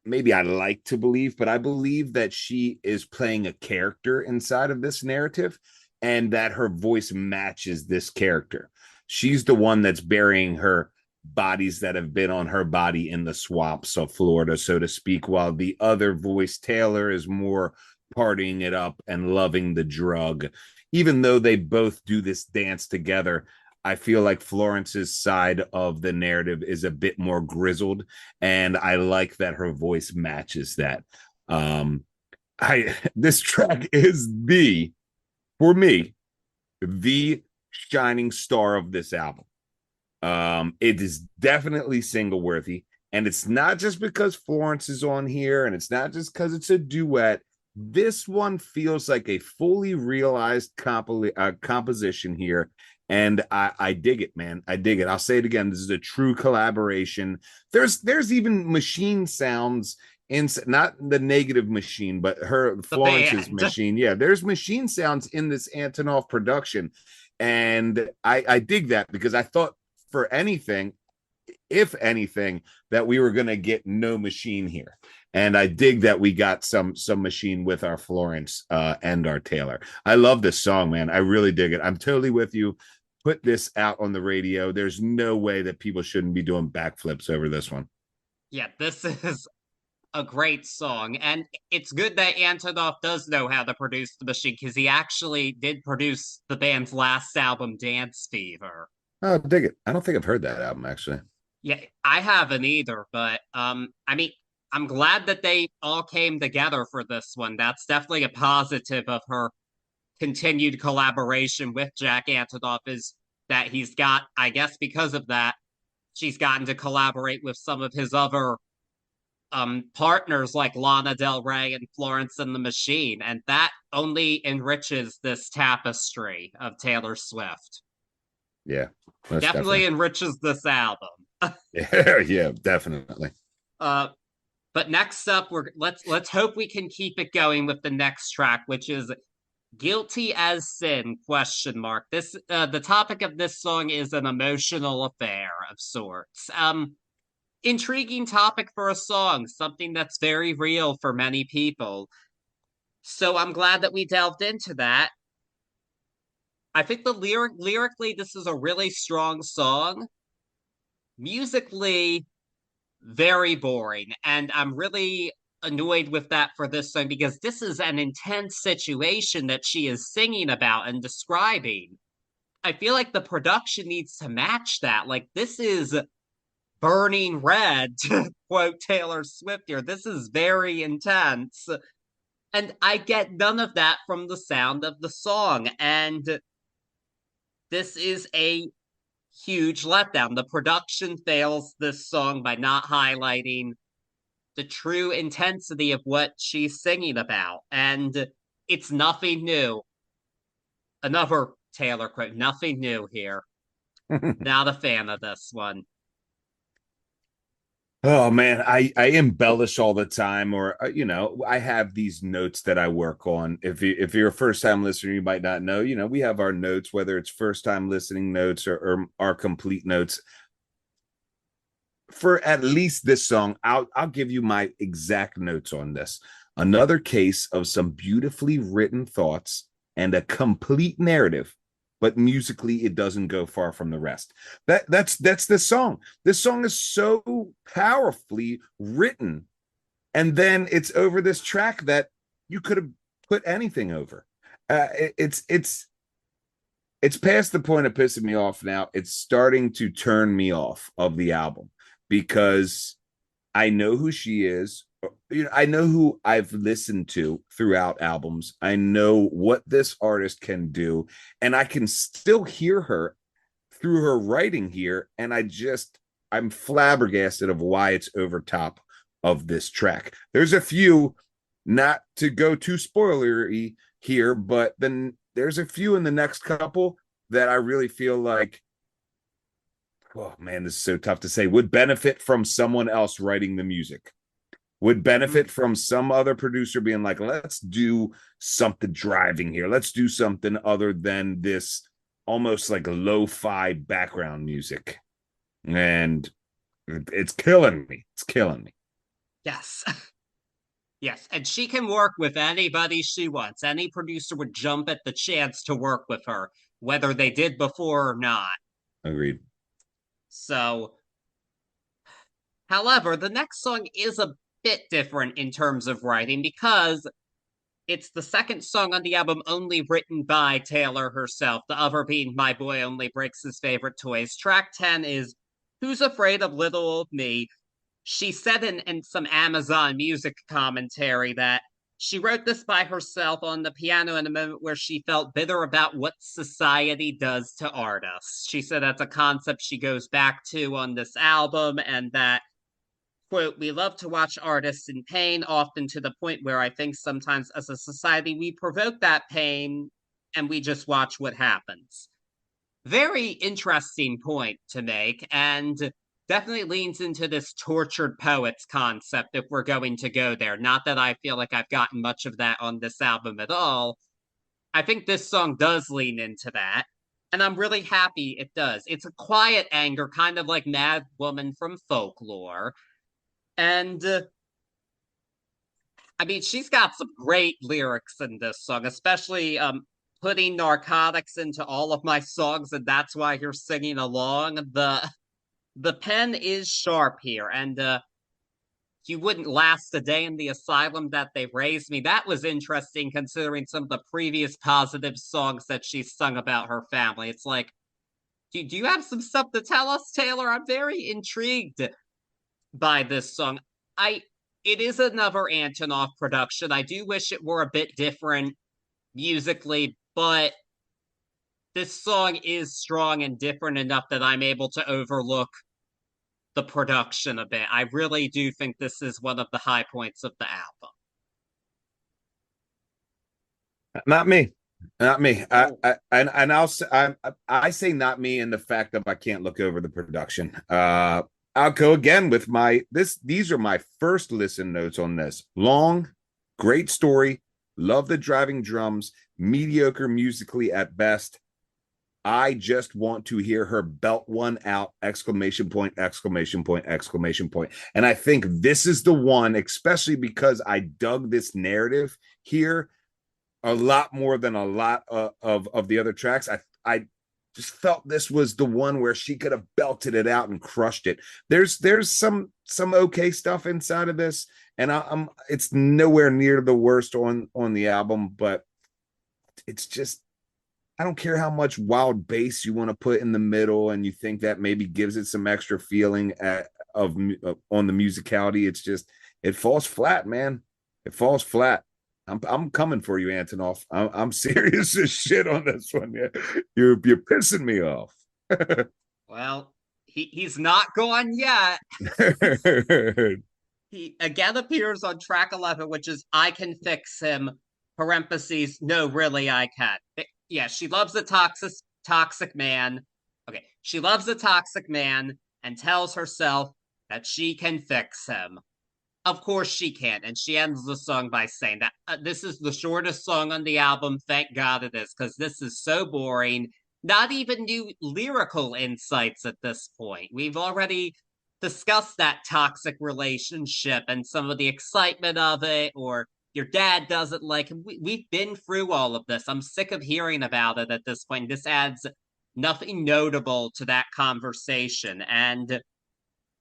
maybe I like to believe, but I believe that she is playing a character inside of this narrative, and that her voice matches this character. She's the one that's burying her bodies that have been on her body in the swamps of Florida, so to speak, while the other voice, Taylor, is more partying it up and loving the drug. Even though they both do this dance together, I feel like Florence's side of the narrative is a bit more grizzled, and I like that her voice matches that. I This track is for me, the shining star of this album. It is definitely single worthy, and it's not just because Florence is on here, and it's not just because it's a duet. This one feels like a fully realized composition here, and I dig it, man. I dig it. I'll say it again. This is a true collaboration. There's even machine sounds in, not the negative machine, but The Florence's band. machine. Yeah, there's machine sounds in this Antonoff production, and I dig that because I thought for anything, if anything, that we were going to get no machine here. And I dig that we got some machine with our Florence and our Taylor. I love this song, man. I really dig it. I'm totally with you. Put this out on the radio. There's no way that people shouldn't be doing backflips over this one. Yeah, this is a great song. And it's good that Antonoff does know how to produce the machine because he actually did produce the band's last album, Dance Fever. Oh, dig it. I don't think I've heard that album actually. Yeah, I haven't either, but I mean, I'm glad that they all came together for this one. That's definitely a positive of her continued collaboration with Jack Antonoff is that he's got, I guess because of that, she's gotten to collaborate with some of his other partners like Lana Del Rey and Florence and the Machine, and that only enriches this tapestry of Taylor Swift. Yeah, Definitely enriches this album. Yeah, yeah, definitely. But next up, let's hope we can keep it going with the next track, which is "Guilty as Sin?" Question mark. This the topic of this song is an emotional affair of sorts. Intriguing topic for a song, something that's very real for many people. So I'm glad that we delved into that. I think lyrically, this is a really strong song. Musically, very boring. And I'm really annoyed with that for this song because this is an intense situation that she is singing about and describing. I feel like the production needs to match that. Like, this is burning red, to quote Taylor Swift here. This is very intense. And I get none of that from the sound of the song. And this is a huge letdown. The production fails this song by not highlighting the true intensity of what she's singing about. And it's nothing new. Another Taylor quote, nothing new here. Not a fan of this one. Oh man, I embellish all the time, or I have these notes that I work on. If you're a first time listener, you might not know. We have our notes, whether it's first time listening notes or our complete notes. For at least this song, I'll give you my exact notes on this. Another case of some beautifully written thoughts and a complete narrative, but musically it doesn't go far from the rest. That's this song. This song is so powerfully written, and then it's over this track that you could have put anything over. It's past the point of pissing me off now. It's starting to turn me off of the album because I know who she is. I know who I've listened to throughout albums. I know what this artist can do, and I can still hear her through her writing here. And I'm flabbergasted of why it's over top of this track. There's a few, not to go too spoilery here, but then there's a few in the next couple that I really feel like, oh man, this is so tough to say, would benefit from someone else writing the music. Would benefit from some other producer being like, let's do something driving here. Let's do something other than this almost like lo-fi background music. And it's killing me. It's killing me. Yes. Yes. And she can work with anybody she wants. Any producer would jump at the chance to work with her, whether they did before or not. Agreed. So, however, the next song is a bit different in terms of writing because it's the second song on the album only written by Taylor herself, the other being My Boy Only Breaks His Favorite Toys. Track 10 is Who's Afraid of Little Old Me? She said in some Amazon music commentary that she wrote this by herself on the piano in a moment where she felt bitter about what society does to artists. She said that's a concept she goes back to on this album, and that, quote, we love to watch artists in pain, often to the point where I think sometimes as a society we provoke that pain and we just watch what happens. Very interesting point to make, and definitely leans into this tortured poets concept if we're going to go there. Not that I feel like I've gotten much of that on this album at all. I think this song does lean into that, and I'm really happy it does. It's a quiet anger, kind of like Mad Woman from Folklore. And I mean, she's got some great lyrics in this song, especially putting narcotics into all of my songs, and that's why you're singing along. The pen is sharp here, and you wouldn't last a day in the asylum that they raised me. That was interesting considering some of the previous positive songs that she sung about her family. It's like, do you have some stuff to tell us, Taylor? I'm very intrigued by this song. It is another Antonoff production. I do wish it were a bit different musically, but this song is strong and different enough that I'm able to overlook the production a bit. I really do think this is one of the high points of the album. Not me. Not me. Oh. I say not me in the fact that I can't look over the production. I'll go again with these are my first listen notes on this. Long, great story, love the driving drums, mediocre musically at best. I just want to hear her belt one out, exclamation point, exclamation point, exclamation point. And I think this is the one, especially because I dug this narrative here a lot more than a lot of the other tracks. I just felt this was the one where she could have belted it out and crushed it. There's some okay stuff inside of this, and it's nowhere near the worst on the album, but it's just, I don't care how much wild bass you want to put in the middle, and you think that maybe gives it some extra feeling on the musicality. It's just, it falls flat, man. It falls flat. I'm coming for you, Antonoff. I'm serious as shit on this one. Yeah. You're pissing me off. Well, he's not gone yet. He again appears on track 11, which is I Can Fix Him, parentheses, no, really, I can. Yeah, she loves a toxic man. Okay, she loves a toxic man and tells herself that she can fix him. Of course she can, and she ends the song by saying that this is the shortest song on the album. Thank God it is, because this is so boring. Not even new lyrical insights at this point. We've already discussed that toxic relationship and some of the excitement of it, or your dad doesn't like him. We've been through all of this. I'm sick of hearing about it at this point. This adds nothing notable to that conversation, and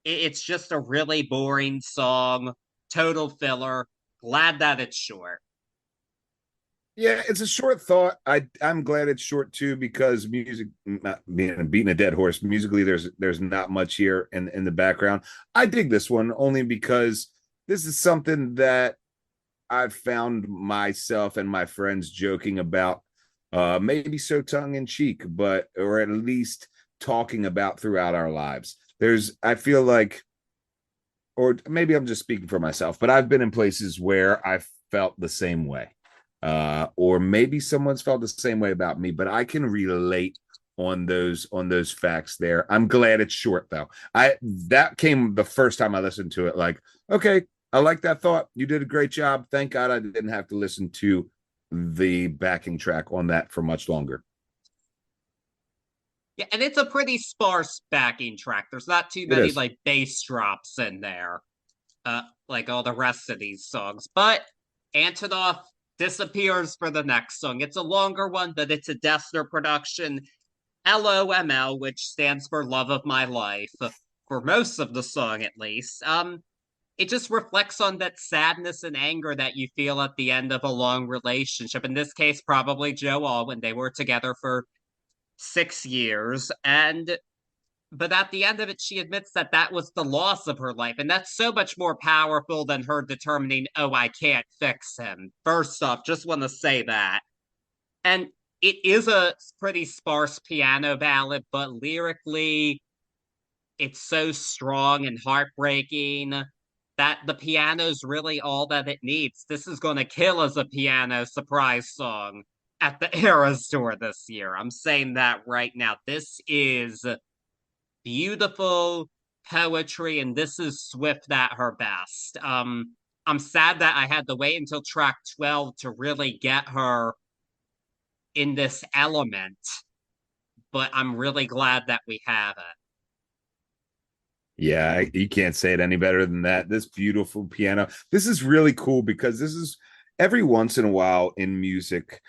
it's just a really boring song, total filler. Glad that it's short. Yeah, it's a short thought. I'm glad it's short too, because music, not beating a dead horse, musically there's not much here in the background. I dig this one only because this is something that I've found myself and my friends joking about, maybe so tongue in cheek, but or at least talking about throughout our lives. I feel like, or maybe I'm just speaking for myself, but I've been in places where I felt the same way. Or maybe someone's felt the same way about me, but I can relate on those facts there. I'm glad it's short though. That came the first time I listened to it, like, okay, I like that thought. You did a great job. Thank God I didn't have to listen to the backing track on that for much longer. Yeah, and it's a pretty sparse backing track. There's not too many like bass drops in there, like all the rest of these songs. But Antonoff disappears for the next song. It's a longer one, but it's a Dessner production, LOML, which stands for Love of My Life, for most of the song at least. it just reflects on that sadness and anger that you feel at the end of a long relationship. In this case, probably Joel, when they were together for 6 years. But at the end of it, she admits that that was the loss of her life. And that's so much more powerful than her determining, oh, I can't fix him. First off, just want to say that. And it is a pretty sparse piano ballad, but lyrically, it's so strong and heartbreaking that the piano's really all that it needs. This is going to kill as a piano surprise song at the Eras Tour this year. I'm saying that right now. This is beautiful poetry, and this is Swift at her best. I'm sad that I had to wait until track 12 to really get her in this element, but I'm really glad that we have it. Yeah, you can't say it any better than that. This beautiful piano. This is really cool because this is every once in a while in music.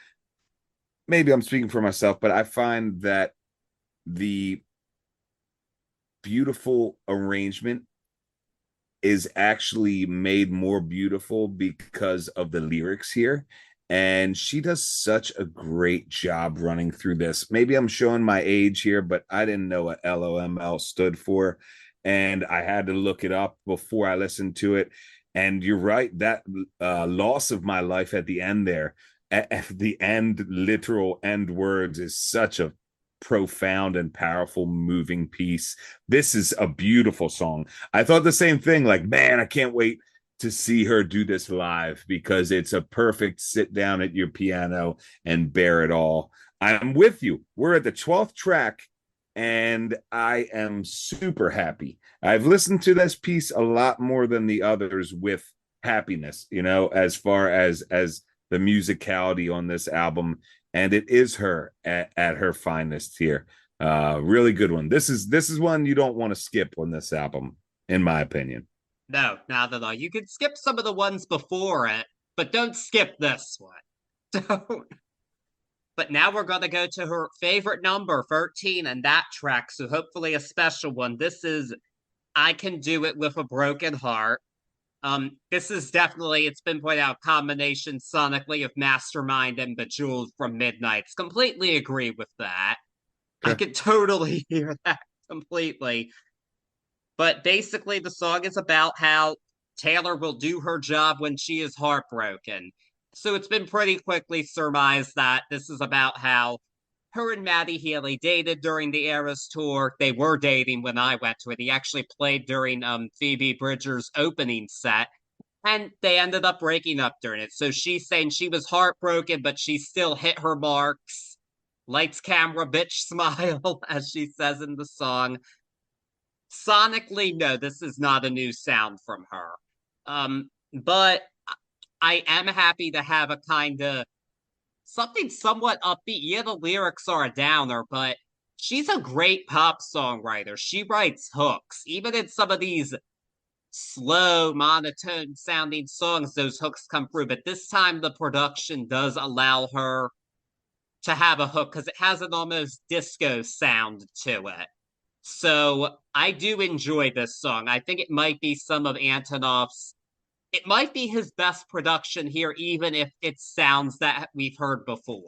Maybe I'm speaking for myself, but I find that the beautiful arrangement is actually made more beautiful because of the lyrics here. And she does such a great job running through this. Maybe I'm showing my age here, but I didn't know what LOML stood for. And I had to look it up before I listened to it. And you're right, that loss of my life at the end there, at the end, literal end words is such a profound and powerful, moving piece. This is a beautiful song. I thought the same thing, like, man, I can't wait to see her do this live because it's a perfect sit down at your piano and bear it all. I'm with you. We're at the 12th track and I am super happy. I've listened to this piece a lot more than the others with happiness, you know, as far as the musicality on this album, and it is her at her finest here. Really good one. This is one you don't want to skip on this album, in my opinion. No, not at all. You can skip some of the ones before it, but don't skip this one. Don't. But now we're going to go to her favorite number, 13, and that track. So hopefully a special one. This is I Can Do It With a Broken Heart. This is definitely, it's been pointed out, combination sonically of Mastermind and Bejeweled from Midnights. Completely agree with that. I could totally hear that completely. But basically, the song is about how Taylor will do her job when she is heartbroken. So it's been pretty quickly surmised that this is about how her and Maddie Healy dated during the Eras tour. They were dating when I went to it. He actually played during Phoebe Bridgers' opening set, and they ended up breaking up during it. So she's saying she was heartbroken, but she still hit her marks. Lights, camera, bitch, smile, as she says in the song. Sonically, no, this is not a new sound from her. But I am happy to have a kind of something somewhat upbeat. Yeah, the lyrics are a downer, but she's a great pop songwriter. She writes hooks. Even in some of these slow, monotone sounding songs, those hooks come through. But this time the production does allow her to have a hook because it has an almost disco sound to it. So I do enjoy this song. I think it might be some of Antonoff's. It might be his best production here, even if it sounds that we've heard before.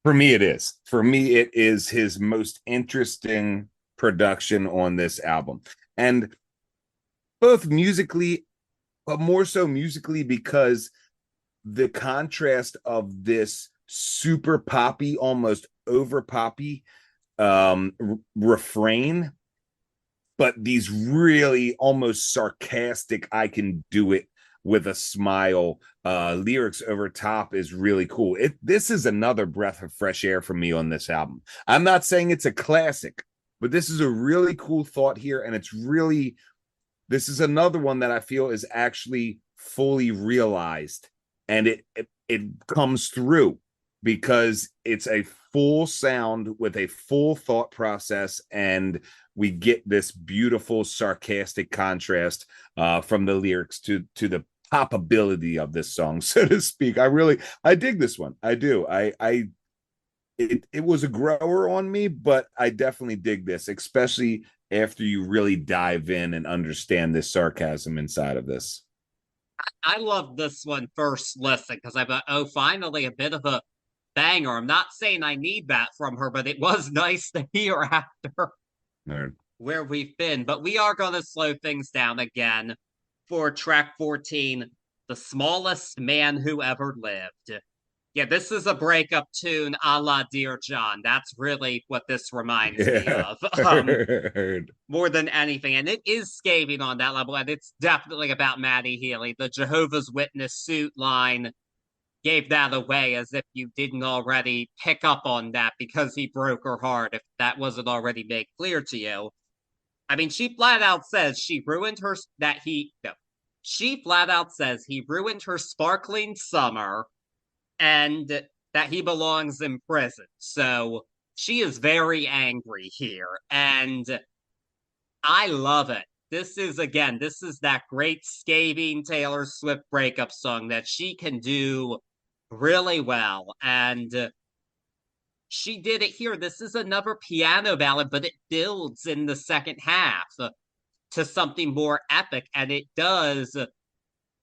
For me, it is. For me, it is his most interesting production on this album. And both musically, but more so musically because the contrast of this super poppy, almost over poppy refrain, but these really almost sarcastic I can do it with a smile lyrics over top is really cool. This is another breath of fresh air for me on this album. I'm not saying it's a classic, but this is a really cool thought here, and this is another one that I feel is actually fully realized, and it comes through because it's a full sound with a full thought process, and we get this beautiful sarcastic contrast from the lyrics to the popability of this song, so to speak. I dig this one. I do. It was a grower on me, but I definitely dig this, especially after you really dive in and understand this sarcasm inside of this. I love this one first listen because I thought, oh, finally a bit of a banger. I'm not saying I need that from her, but it was nice to hear after Right. where we've been. But we are going to slow things down again for track 14, The Smallest Man Who Ever Lived. Yeah, this is a breakup tune a la Dear John. That's really what this reminds me Yeah. of. More than anything. And it is scathing on that level. And it's definitely about Maddie Healy. The Jehovah's Witness suit line gave that away as if you didn't already pick up on that because he broke her heart, if that wasn't already made clear to you. I mean, she flat out says she ruined her, that he, no, she flat out says he ruined her sparkling summer and that he belongs in prison. So she is very angry here. And I love it. This is that great scathing Taylor Swift breakup song that she can do really well. And she did it here. This is another piano ballad, but it builds in the second half to something more epic. And it does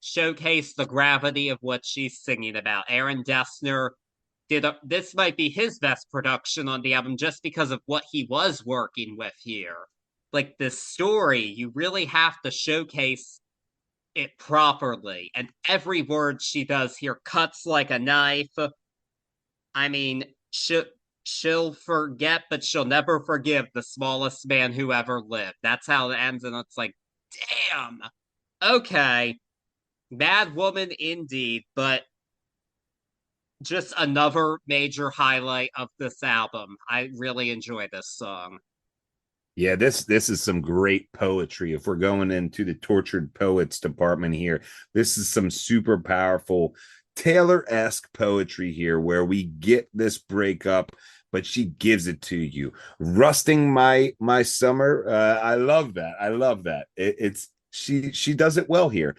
showcase the gravity of what she's singing about. Aaron Dessner this might be his best production on the album just because of what he was working with here. Like this story, you really have to showcase it properly. And every word she does here cuts like a knife. I mean, she'll forget, but she'll never forgive the smallest man who ever lived. That's how it ends. And it's like, damn. Okay. Mad woman indeed, but just another major highlight of this album. I really enjoy this song. Yeah, this is some great poetry. If we're going into the tortured poets department here, this is some super powerful Taylor-esque poetry here where we get this breakup, but she gives it to you. Rusting my summer. I love that. I love that. It's she does it well here.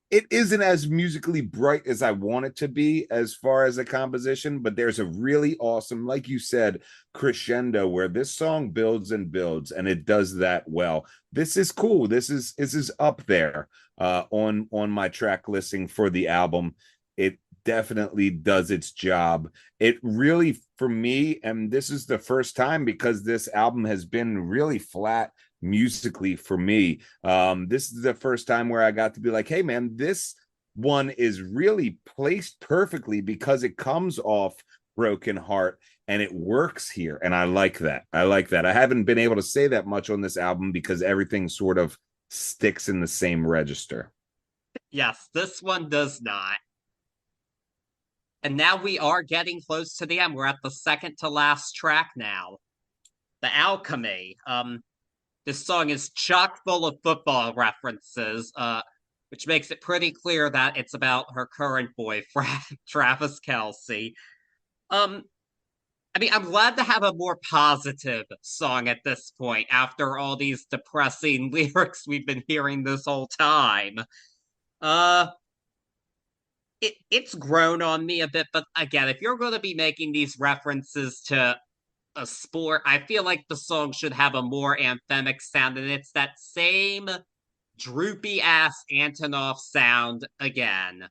It isn't as musically bright as I want it to be as far as a composition, but there's a really awesome, like you said, crescendo where this song builds and builds, and it does that well. This is cool. This is up there on my track listing for the album. It definitely does its job. It really, for me, and this is the first time because this album has been really flat musically for me. This is the first time where I got to be like, hey man, this one is really placed perfectly because it comes off Broken Heart and it works here. And I like that. I haven't been able to say that much on this album because everything sort of sticks in the same register. Yes, this one does not. And now we are getting close to the end. We're at the second to last track now. The Alchemy. This song is chock full of football references, which makes it pretty clear that it's about her current boyfriend, Travis Kelce. I mean, I'm glad to have a more positive song at this point after all these depressing lyrics we've been hearing this whole time. It's grown on me a bit, but again, if you're going to be making these references to a sport, I feel like the song should have a more anthemic sound, and it's that same droopy ass Antonoff sound again.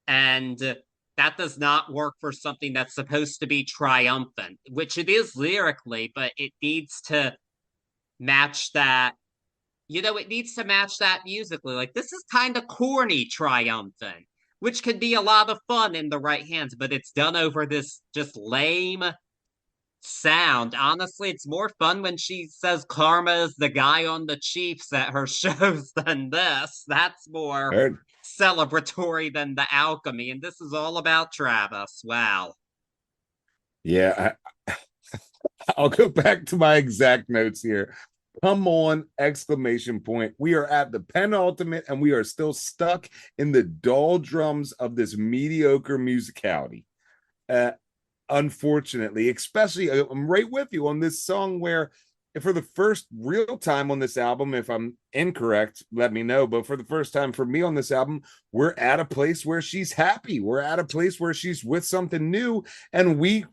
And that does not work for something that's supposed to be triumphant, which it is lyrically, but it needs to match that. It needs to match that musically. Like, this is kind of corny triumphant, which could be a lot of fun in the right hands, but it's done over this just lame sound. Honestly, it's more fun when she says Karma is the guy on the Chiefs at her shows than this. That's more celebratory than the Alchemy, and this is all about Travis. Wow. Yeah, I'll go back to my exact notes here. Come on, exclamation point. We are at the penultimate and we are still stuck in the doldrums of this mediocre musicality. Unfortunately, especially I'm right with you on this song where for the first real time on this album, if I'm incorrect, let me know. But for the first time for me on this album, we're at a place where she's happy. We're at a place where she's with something new. And we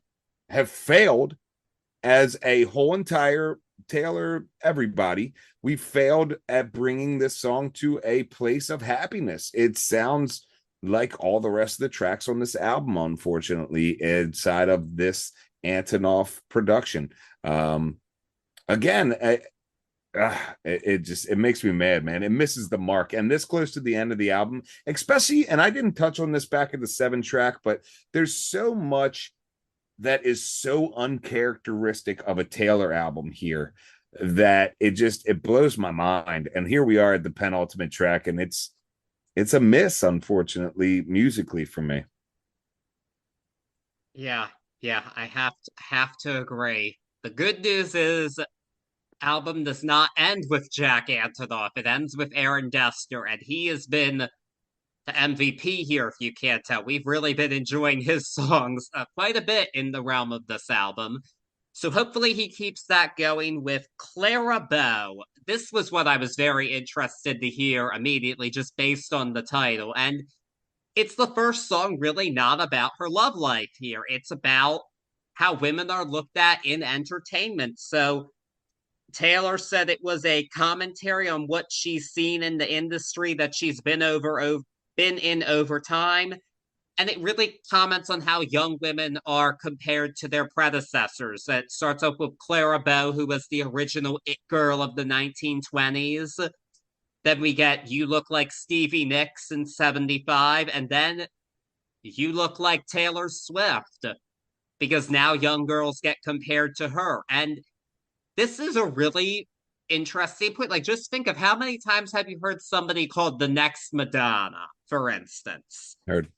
have failed as a whole entire Taylor, everybody, we failed at bringing this song to a place of happiness. It sounds like all the rest of the tracks on this album, unfortunately, inside of this Antonoff production. Again, it makes me mad, man. It misses the mark. And this close to the end of the album, especially, and I didn't touch on this back at the 7-track, but there's so much that is so uncharacteristic of a Taylor album here that it blows my mind. And here we are at the penultimate track, and it's a miss, unfortunately, musically for me. Yeah, I have to agree. The good news is album does not end with Jack Antonoff. It ends with Aaron Dessner, and he has been the MVP here, if you can't tell. We've really been enjoying his songs quite a bit in the realm of this album. So hopefully he keeps that going with Clara Bow. This was what I was very interested to hear immediately, just based on the title. And it's the first song really not about her love life here. It's about how women are looked at in entertainment. So Taylor said it was a commentary on what she's seen in the industry that she's been in over time. And it really comments on how young women are compared to their predecessors. It starts off with Clara Bow, who was the original it girl of the 1920s. Then we get You Look Like Stevie Nicks in 75. And then You Look Like Taylor Swift, because now young girls get compared to her. And this is a really interesting point. Like, just think of how many times have you heard somebody called the next Madonna, for instance? Heard.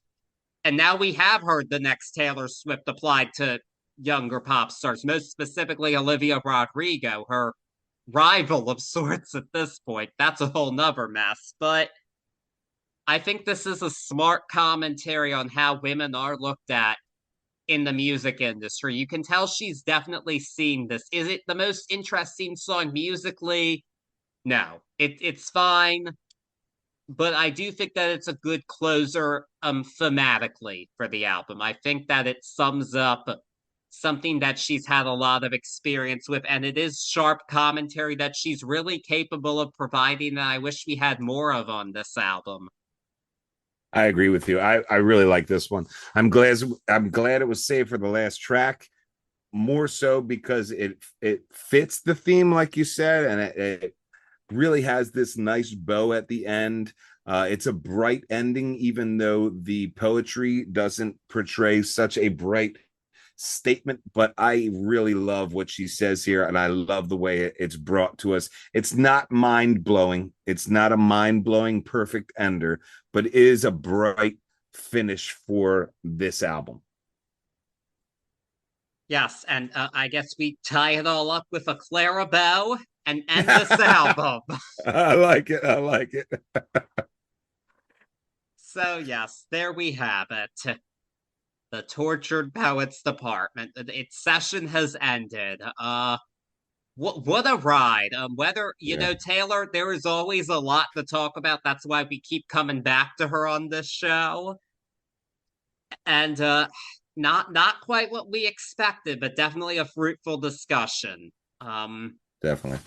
And now we have heard the next Taylor Swift applied to younger pop stars, most specifically Olivia Rodrigo, her rival of sorts at this point. That's a whole nother mess. But I think this is a smart commentary on how women are looked at in the music industry. You can tell she's definitely seen this. Is it the most interesting song musically? No, it's fine, but I do think that it's a good closer thematically for the album. I think that it sums up something that she's had a lot of experience with, and it is sharp commentary that she's really capable of providing, and I wish we had more of on this album. I agree with you. I really like this one. I'm glad it was saved for the last track, more so because it fits the theme, like you said, and it really has this nice bow at the end. It's a bright ending, even though the poetry doesn't portray such a bright statement, but I really love what she says here, and I love the way it's brought to us. It's not mind-blowing. It's not a mind-blowing perfect ender, but it is a bright finish for this album. Yes, and I guess we tie it all up with a Clara Bow and end this album. I like it. I like it. So yes, there we have it. The Tortured Poets Department. Its session has ended. What a ride. Whether you know Taylor, there is always a lot to talk about. That's why we keep coming back to her on this show. And not quite what we expected, but definitely a fruitful discussion. Definitely.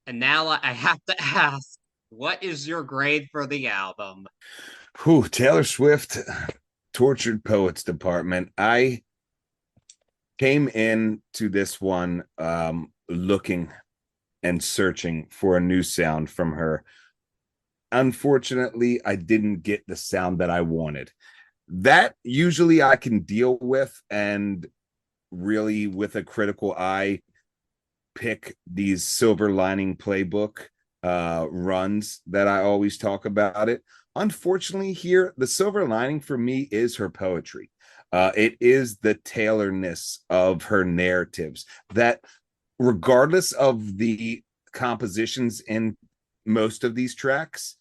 And now I have to ask, what is your grade for the album? Whew, Taylor Swift, Tortured Poets Department. I came into this one looking and searching for a new sound from her. Unfortunately, I didn't get the sound that I wanted. That usually I can deal with, and really with a critical eye pick these silver lining playbook runs that I always talk about it. Unfortunately, here, the silver lining for me is her poetry. It is the Taylorness of her narratives that, regardless of the compositions in most of these tracks,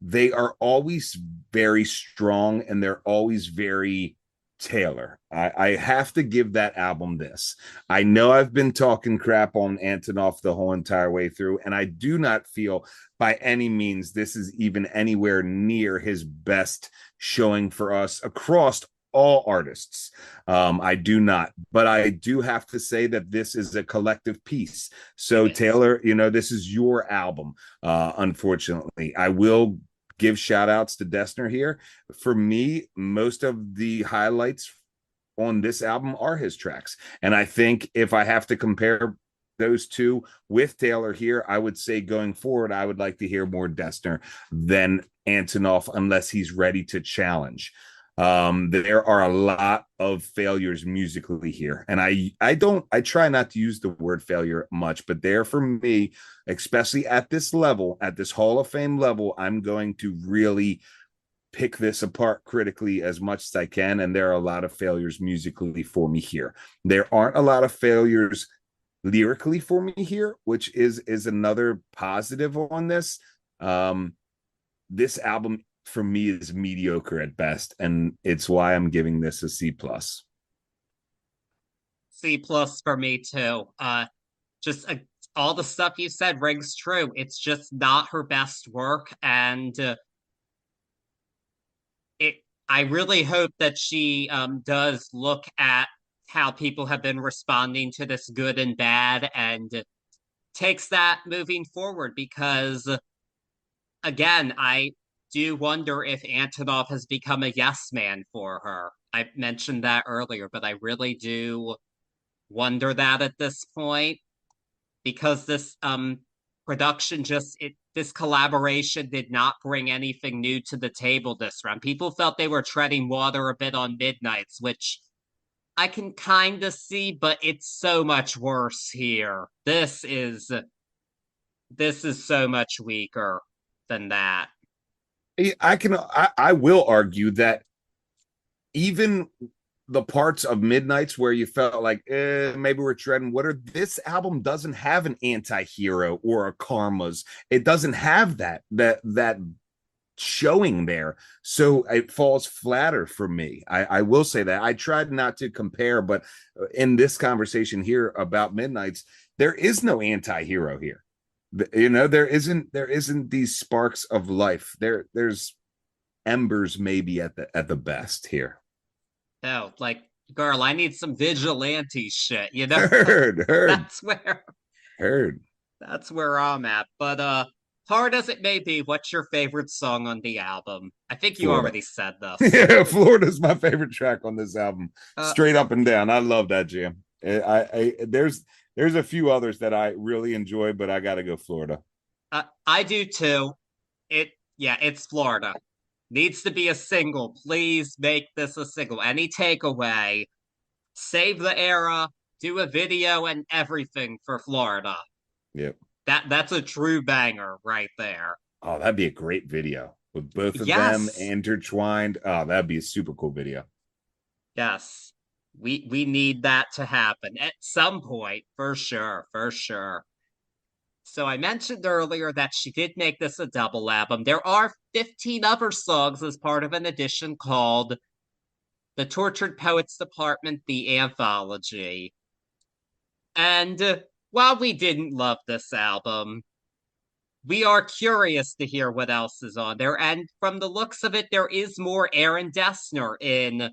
they are always very strong and they're always very Taylor. I have to give that album this. I know I've been talking crap on Antonoff the whole entire way through, and I do not feel by any means this is even anywhere near his best showing for us across all artists. I do not, but I do have to say that this is a collective piece. So Taylor, this is your album. Unfortunately, I will give shout outs to Dessner here. For me, most of the highlights on this album are his tracks. And I think if I have to compare those two with Taylor here, I would say going forward, I would like to hear more Dessner than Antonoff unless he's ready to challenge. There are a lot of failures musically here, and I try not to use the word failure much, but there for me, especially at this level, at this Hall of Fame level, I'm going to really pick this apart critically as much as I can, and there are a lot of failures musically for me here. There aren't a lot of failures lyrically for me here, which is another positive on this. This album for me is mediocre at best, and it's why I'm giving this a C+. C+ for me too. Just all the stuff you said rings true. It's just not her best work, and I really hope that she does look at how people have been responding to this good and bad and takes that moving forward, because again, I do wonder if Antonoff has become a yes man for her. I mentioned that earlier, but I really do wonder that at this point, because this production this collaboration did not bring anything new to the table this round. People felt they were treading water a bit on Midnights, which I can kind of see, but it's so much worse here. This is so much weaker than that. I will argue that even the parts of Midnights where you felt like maybe we're treading water, this album doesn't have an anti-hero or a karmas. It doesn't have that showing there, so it falls flatter for me. I will say that. I tried not to compare, but in this conversation here about Midnights, there is no anti-hero here. There isn't these sparks of life. There's embers maybe at the best here. No, like, girl, I need some vigilante shit, Heard. That's where I'm at. But hard as it may be, what's your favorite song on the album? I think you Florida. already said this. Yeah, Florida's my favorite track on this album. Straight up and down. I love that jam. There's a few others that I really enjoy, but I gotta go Florida. I do too. It's Florida. Needs to be a single. Please make this a single. Any takeaway, save the era, do a video and everything for Florida. Yep. That's a true banger right there. Oh, that'd be a great video with both of them intertwined. Oh, that'd be a super cool video. Yes. We need that to happen at some point, for sure. So I mentioned earlier that she did make this a double album. There are 15 other songs as part of an edition called The Tortured Poets Department, the Anthology. And while we didn't love this album, we are curious to hear what else is on there. And from the looks of it, there is more Aaron Dessner in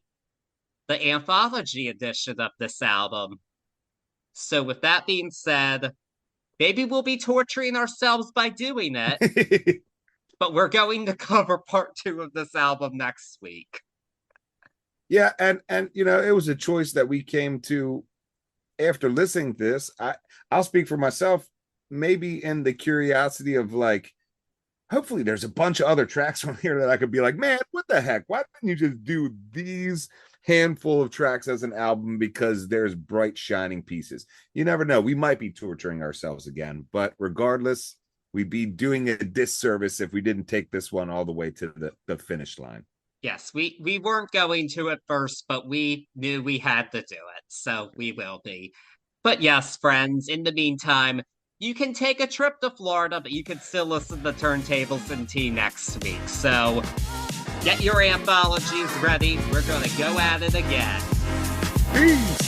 the Anthology edition of this album. So with that being said, maybe we'll be torturing ourselves by doing it, but we're going to cover part 2 of this album next week. Yeah, and it was a choice that we came to after listening to this. I'll speak for myself, maybe in the curiosity of like, hopefully there's a bunch of other tracks on here that I could be like, man, what the heck? Why didn't you just do these handful of tracks as an album, because there's bright shining pieces? You never know, we might be torturing ourselves again, but regardless, we'd be doing a disservice if we didn't take this one all the way to the finish line. Yes, we weren't going to at first, but we knew we had to do it, so we will be. But yes, friends, in the meantime, you can take a trip to Florida, but you can still listen to Turntables Tea next week. So get your anthologies ready. We're going to go at it again. Peace.